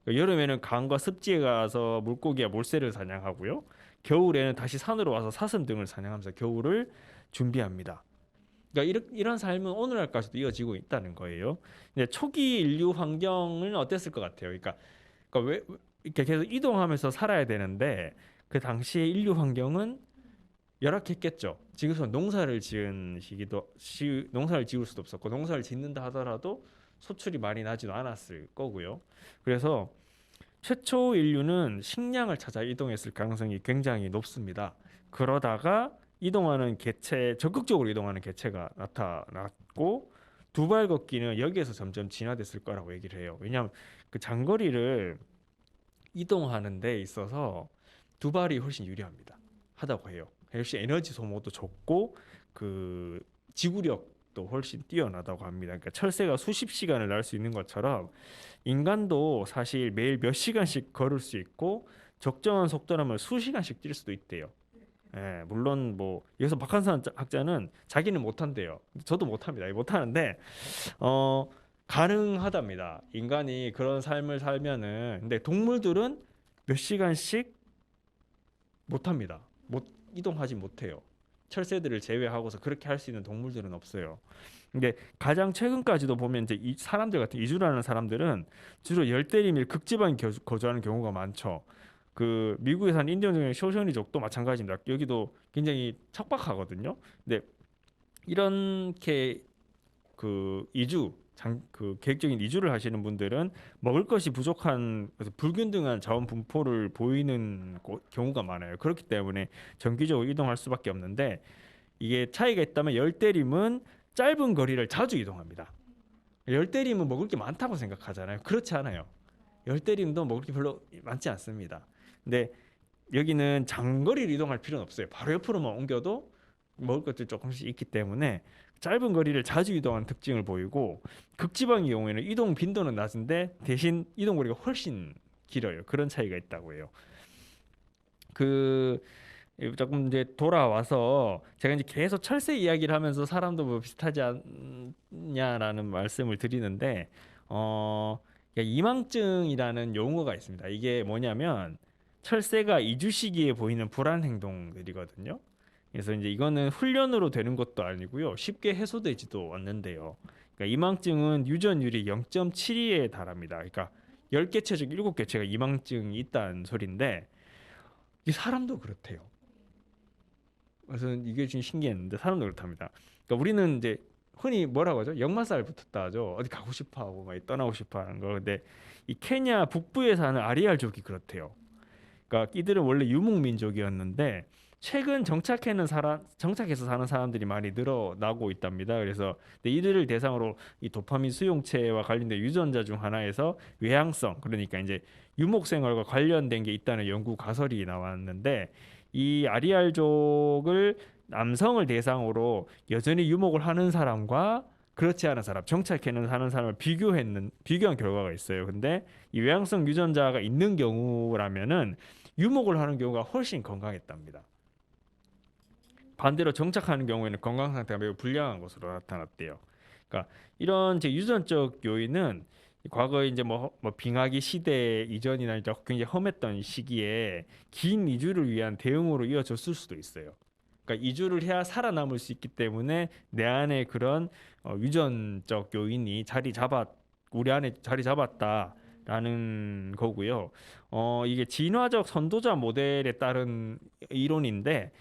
여름에는 강과 습지에 가서 물고기와 몰새를 사냥하고요. 겨울에는 다시 산으로 와서 사슴 등을 사냥하면서 겨울을 준비합니다. 그러니까 이런 삶은 오늘날까지도 이어지고 있다는 거예요. 근데 초기 인류 환경은 어땠을 것 같아요? 그러니까 왜 이렇게 계속 이동하면서 살아야 되는데 그 당시의 인류 환경은 열악했겠죠. 지금서 농사를 지을 수도 없었고 농사를 짓는다 하더라도 소출이 많이 나지도 않았을 거고요. 그래서 최초 인류는 식량을 찾아 이동했을 가능성이 굉장히 높습니다. 그러다가 적극적으로 이동하는 개체가 나타났고 두발 걷기는 여기에서 점점 진화됐을 거라고 얘기를 해요. 왜냐하면 그 장거리를 이동하는 데 있어서 두발이 훨씬 유리합니다. 하다고 해요. 역시 에너지 소모도 적고 그 지구력도 훨씬 뛰어나다고 합니다. 그러니까 철새가 수십 시간을 날 수 있는 것처럼 인간도 사실 매일 몇 시간씩 걸을 수 있고 적정한 속도라면 수시간씩 뛸 수도 있대요. 예, 물론 뭐 여기서 박한선 학자는 자기는 못한대요. 저도 못합니다. 못하는데 가능하답니다. 인간이 그런 삶을 살면은. 근데 동물들은 몇 시간씩 못합니다. 못 이동하지 못해요. 철새들을 제외하고서 그렇게 할 수 있는 동물들은 없어요. 근데 가장 최근까지도 보면 이제 이 사람들 같은 이주를 하는 사람들은 주로 열대림일 극지방에 거주하는 경우가 많죠. 그 미국에 사는 인디언 쇼셔니족도 마찬가지입니다. 여기도 굉장히 척박하거든요. 근데 이렇게 그 그 계획적인 이주를 하시는 분들은 먹을 것이 부족한 불균등한 자원 분포를 보이는 경우가 많아요. 그렇기 때문에 정기적으로 이동할 수밖에 없는데 이게 차이가 있다면 열대림은 짧은 거리를 자주 이동합니다. 열대림은 먹을 게 많다고 생각하잖아요. 그렇지 않아요. 열대림도 먹을 게 별로 많지 않습니다. 근데 여기는 장거리를 이동할 필요는 없어요. 바로 옆으로만 옮겨도 먹을 것들이 조금씩 있기 때문에 짧은 거리를 자주 이동하는 특징을 보이고 극지방의 경우에는 이동 빈도는 낮은데 대신 이동 거리가 훨씬 길어요. 그런 차이가 있다고 해요. 그 조금 이제 돌아와서 제가 이제 계속 철새 이야기를 하면서 사람도 뭐 비슷하지 않냐라는 말씀을 드리는데 이망증이라는 용어가 있습니다. 이게 뭐냐면 철새가 이주 시기에 보이는 불안 행동들이거든요. 그래서 이제 이거는 훈련으로 되는 것도 아니고요. 쉽게 해소되지도 않는데요. 그러니까 이망증은 유전율이 0.72에 달합니다. 그러니까 10개체 중 7개체가 이망증이 있다는 소리인데 이 사람도 그렇대요. 그래서 이게 좀 신기했는데 사람도 그렇답니다. 그러니까 우리는 이제 흔히 뭐라고 하죠? 역마살 붙었다 하죠. 어디 가고 싶어 하고 막 떠나고 싶어 하는 거. 근데 이 케냐 북부에 사는 아리알족이 그렇대요. 그러니까 이들은 원래 유목 민족이었는데 최근 정착해서 사는 사람들이 많이 늘어나고 있답니다. 그래서 이들을 대상으로 이 도파민 수용체와 관련된 유전자 중 하나에서 외향성, 그러니까 이제 유목 생활과 관련된 게 있다는 연구 가설이 나왔는데 이 아리알족을 남성을 대상으로 여전히 유목을 하는 사람과 그렇지 않은 사람, 정착해는 사는 사람을 비교한 결과가 있어요. 근데 이 외향성 유전자가 있는 경우라면은 유목을 하는 경우가 훨씬 건강했답니다. 반대로 정착하는 경우에는 건강 상태가 매우 불량한 것으로 나타났대요. 그러니까 이런 제 유전적 요인은 과거에 이제 뭐 빙하기 시대 이전이나 이제 굉장히 험했던 시기에 긴 이주를 위한 대응으로 이어졌을 수도 있어요. 그러니까 이주를 해야 살아남을 수 있기 때문에 내 안에 그런 유전적 요인이 우리 안에 자리 잡았다라는 거고요. 이게 진화적 선도자 모델에 따른 이론인데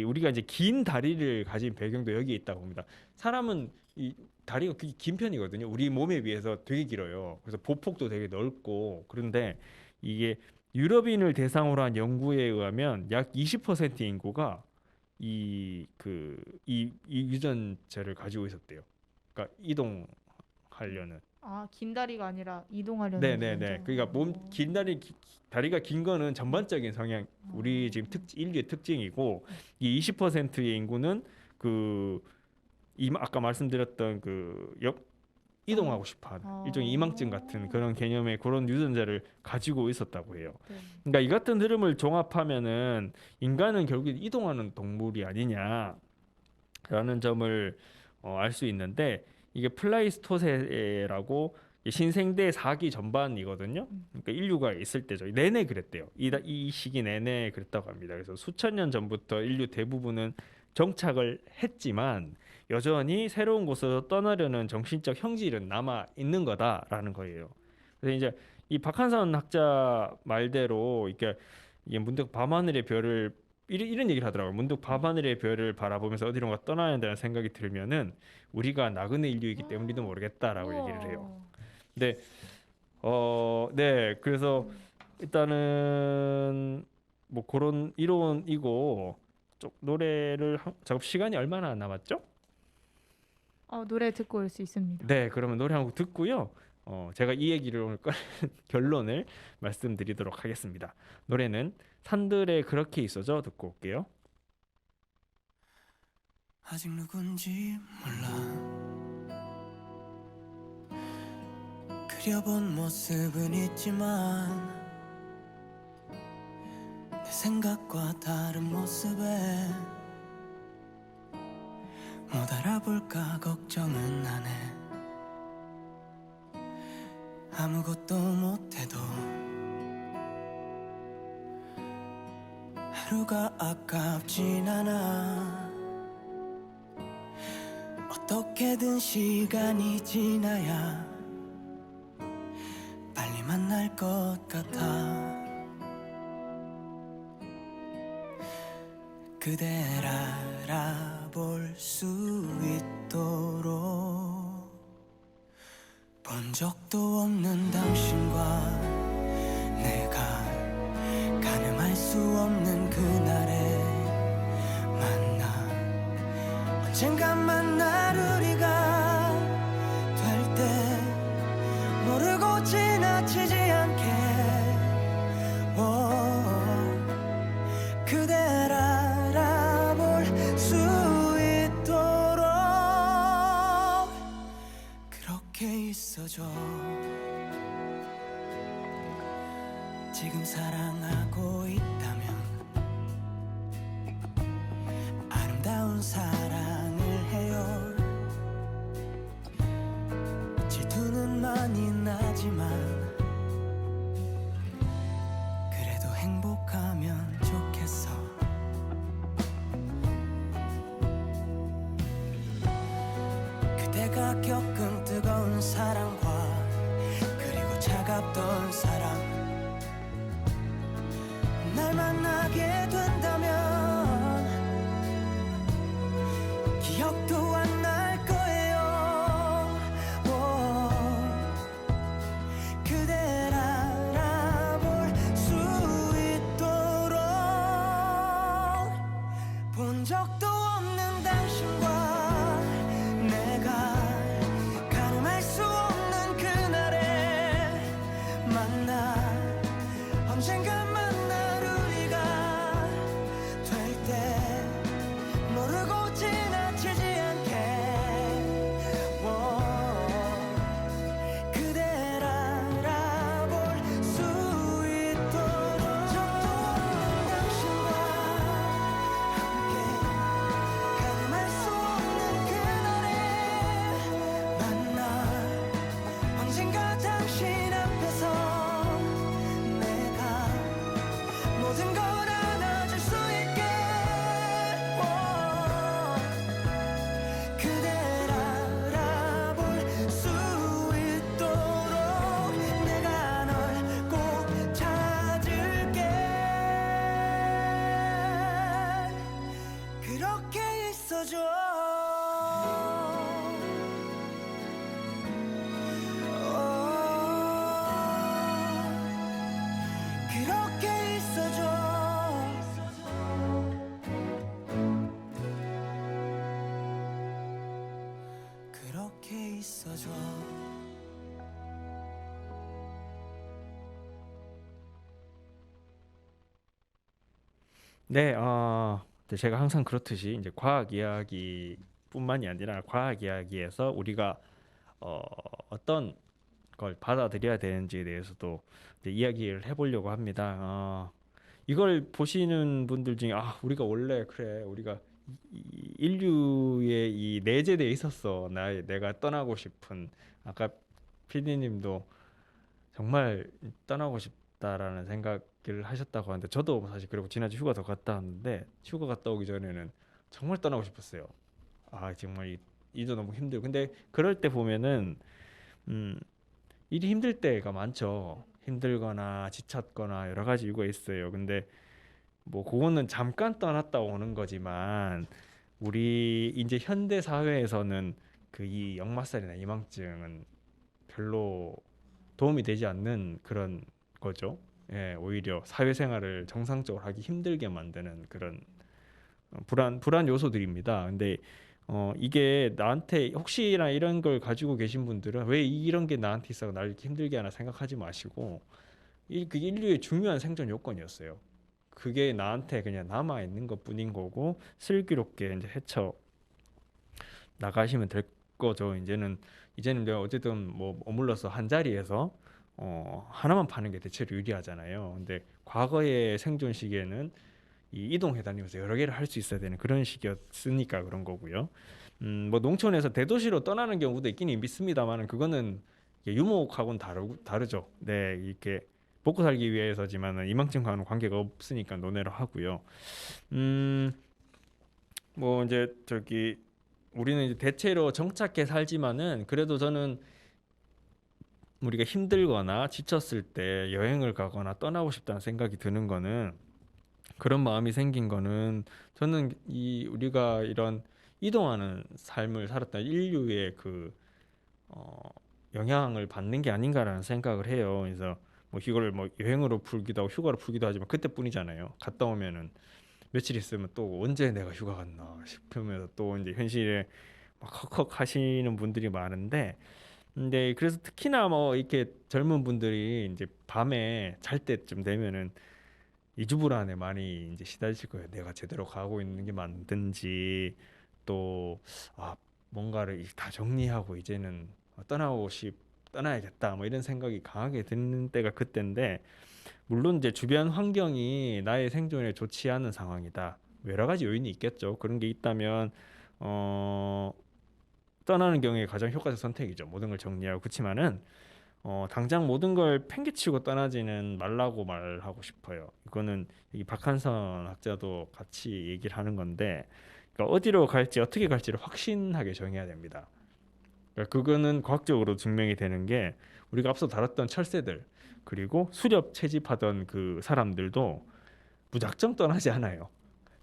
우리가 이제 긴 다리를 가진 배경도 여기에 있다고 봅니다. 사람은 이 다리가 굉장히 긴 편이거든요. 우리 몸에 비해서 되게 길어요. 그래서 보폭도 되게 넓고 그런데 이게 유럽인을 대상으로 한 연구에 의하면 약 20% 인구가 이 유전자를 가지고 있었대요. 그러니까 이동하려는. 긴 다리가 아니라 이동하려는. 네네네. 그러니까 다리가 긴 거는 전반적인 성향, 우리 지금 인류의 특징이고 이 20%의 인구는 아까 말씀드렸던 이동하고 싶어하는 일종의 이망증 같은 그런 개념의 그런 유전자를 가지고 있었다고 해요. 네. 그러니까 이 같은 흐름을 종합하면은 인간은 결국 이동하는 동물이 아니냐라는 점을 알 수 있는데 이게 플라이스토세라고 신생대 4기 전반이거든요. 그러니까 인류가 있을 때죠. 내내 그랬대요. 이 시기 내내 그랬다고 합니다. 그래서 수천 년 전부터 인류 대부분은 정착을 했지만 여전히 새로운 곳으로 떠나려는 정신적 형질은 남아 있는 거다라는 거예요. 그래서 이제 이 박한선 학자 말대로 이게 문득 밤하늘의 별을 이런 얘기를 하더라고요. 문득 밤하늘의 별을 바라보면서 어디론가 떠나야 한다는 생각이 들면은 우리가 나그네 인류이기 때문인지도 모르겠다라고 얘기를 해요. 근데 네, 그래서 일단은 뭐 그런 이론이고 노래를 작업 시간이 얼마나 남았죠? 노래 듣고 올 수 있습니다. 네, 그러면 노래 한 곡 듣고요. 제가 이 얘기를 오늘 결론을 말씀드리도록 하겠습니다. 노래는 산들에 그렇게 있어줘 듣고 올게요. 아직 누군지 몰라. 그려본 모습은 있지만 내 생각과 다른 모습에 못 알아볼까 걱정은 안 해. 아무것도 못해도 하루가 아깝진 않아. 어떻게든 시간이 지나야 빨리 만날 것 같아. 그댈 알아볼 수 있도록 본 적도 없는 당신과 내가 가늠할 수 없는 그날의 만남. 언젠가 만날 우리가 될 때 모르고 지나치지 않게 그댈 알아볼 수 있도록 그렇게 있어줘. 지금 사랑하고 있다면 아름다운 사랑을 해요. 질투는 많이 나지만 그래도 행복하면 좋겠어. 그대가 겪은 뜨거운 사랑과 그리고 차갑던 사랑 날 만나게 된다면 기억도 안 날 거예요. 그댈 알아볼 수 있도록 본 적도 없는 당신과 내가 가늠할 수 없는 그날의 만남. 언젠가 만날 우리가 될 때 모르고 지나치지 않게 그댈 알아볼 수 있도록 당신과 함께 가늠할 수 없는 그날의 만남. 언젠가 당신 앞에서 내가 모든 걸 안아줄 수 있게 그댈 알아볼 수 있도록 내가 널 꼭 찾을게. 그렇게 있어줘. 그렇게 있어줘. 그렇게 있어줘. 네, 제가 항상 그렇듯이 이제 과학 이야기뿐만이 아니라 과학 이야기에서 우리가 어떤 걸 받아들여야 되는지에 대해서도 이제 이야기를 해보려고 합니다. 이걸 보시는 분들 중에 우리가 원래 그래 우리가 인류의 이 내재되어 있었어. 내가 떠나고 싶은 아까 PD님도 정말 떠나고 싶다라는 생각을 하셨다고 하는데 저도 사실 그리고 지난주 휴가도 갔다 왔는데 휴가 갔다 오기 전에는 정말 떠나고 싶었어요. 정말 이도 너무 힘들고 근데 그럴 때 보면은 일이 힘들 때가 많죠. 힘들거나 지쳤거나 여러 가지 이유가 있어요. 근데 뭐 그거는 잠깐 떠났다 오는 거지만 우리 이제 현대 사회에서는 그 이 역마살이나 이망증은 별로 도움이 되지 않는 그런 거죠. 예, 오히려 사회생활을 정상적으로 하기 힘들게 만드는 그런 불안 요소들입니다. 근데 이게 나한테 혹시나 이런 걸 가지고 계신 분들은 왜 이런 게 나한테 있어 날 이렇게 힘들게 하나 생각하지 마시고 그게 인류의 중요한 생존 요건이었어요. 그게 나한테 그냥 남아 있는 것뿐인 거고 슬기롭게 이제 헤쳐 나가시면 될 거죠. 이제는 내가 어쨌든 뭐 머물러서 한 자리에서 하나만 파는 게 대체로 유리하잖아요. 근데 과거의 생존 시기에는 이 이동해 다니면서 여러 개를 할 수 있어야 되는 그런 시기였으니까 그런 거고요. 뭐 농촌에서 대도시로 떠나는 경우도 있긴 있습니다만은 그거는 이게 유목하고는 다르죠. 네, 이렇게 먹고 살기 위해서지만은 이만큼과는 관계가 없으니까 논외로 하고요. 뭐 이제 저기 우리는 이제 대체로 정착해 살지만은 그래도 저는 우리가 힘들거나 지쳤을 때 여행을 가거나 떠나고 싶다는 생각이 드는 거는 그런 마음이 생긴 거는 저는 이 우리가 이런 이동하는 삶을 살았던 인류의 그 영향을 받는 게 아닌가라는 생각을 해요. 그래서 뭐 이거를 뭐 여행으로 풀기도 하고 휴가로 풀기도 하지만 그때뿐이잖아요. 갔다 오면은 며칠 있으면 또 언제 내가 휴가 갔나 싶으면서 또 이제 현실에 막 헉헉 하시는 분들이 많은데 근데 그래서 특히나 뭐 이렇게 젊은 분들이 이제 밤에 잘 때쯤 되면은 이주불안에 많이 이제 시달릴 거예요. 내가 제대로 가고 있는 게 맞든지 또 뭔가를 다 정리하고 이제는 떠나야겠다 뭐 이런 생각이 강하게 드는 때가 그때인데 물론 이제 주변 환경이 나의 생존에 좋지 않은 상황이다. 여러 가지 요인이 있겠죠. 그런 게 있다면 어, 떠나는 경우에 가장 효과적 선택이죠. 모든 걸 정리하고 그렇지만은 당장 모든 걸 팽개치고 떠나지는 말라고 말하고 싶어요. 이거는 이 박한선 학자도 같이 얘기를 하는 건데 그러니까 어디로 갈지 어떻게 갈지를 확신하게 정해야 됩니다. 그러니까 그거는 과학적으로 증명이 되는 게 우리가 앞서 다뤘던 철새들 그리고 수렵 채집하던 그 사람들도 무작정 떠나지 않아요.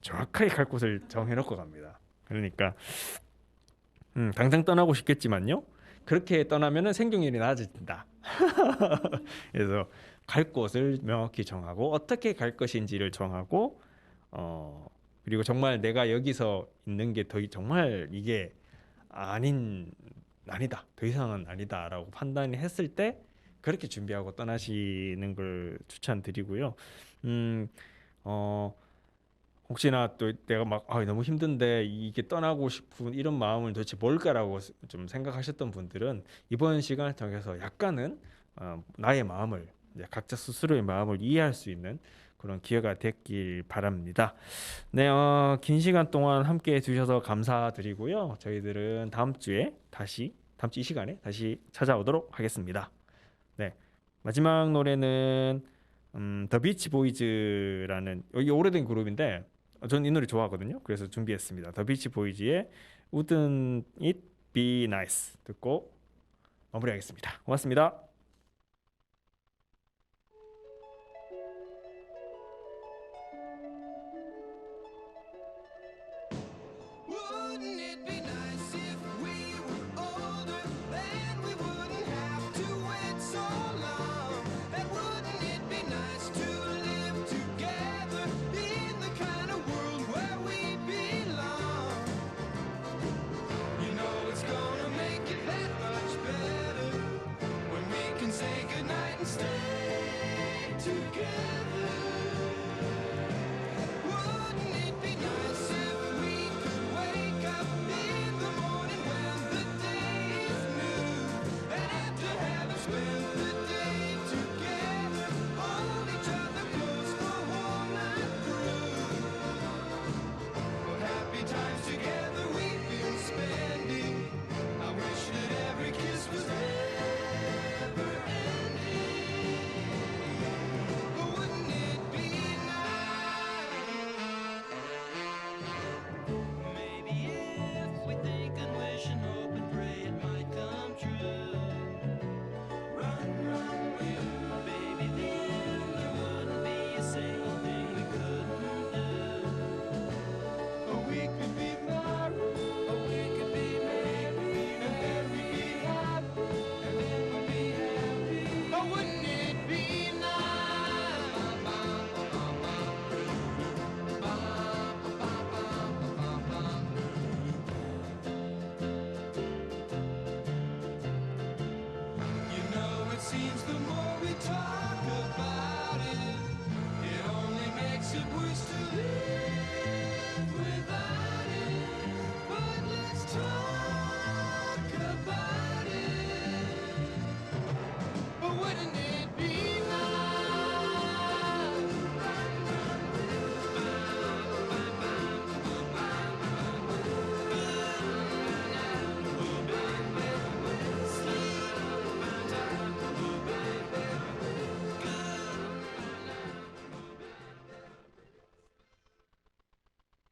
정확하게 갈 곳을 정해놓고 갑니다. 그러니까 당장 떠나고 싶겠지만요. 그렇게 떠나면은 생존율이 낮아진다. 그래서 갈 곳을 명확히 정하고 어떻게 갈 것인지를 정하고 그리고 정말 내가 여기서 있는 게 정말 이게 아니다. 더 이상은 아니다라고 판단이 했을 때 그렇게 준비하고 떠나시는 걸 추천드리고요. 음, 어, 혹시나 또 내가 막 너무 힘든데 이게 떠나고 싶은 이런 마음을 도대체 뭘까라고 좀 생각하셨던 분들은 이번 시간을 통해서 약간은 나의 마음을 이제 각자 스스로의 마음을 이해할 수 있는 그런 기회가 됐길 바랍니다. 네, 긴 시간 동안 함께 해주셔서 감사드리고요. 저희들은 다음 주 이 시간에 다시 찾아오도록 하겠습니다. 네, 마지막 노래는 더 비치 보이즈라는 이 오래된 그룹인데 저는 이 노래 좋아하거든요. 그래서 준비했습니다. 더 비치 보이즈의 Wouldn't It Be Nice 듣고 마무리하겠습니다. 고맙습니다.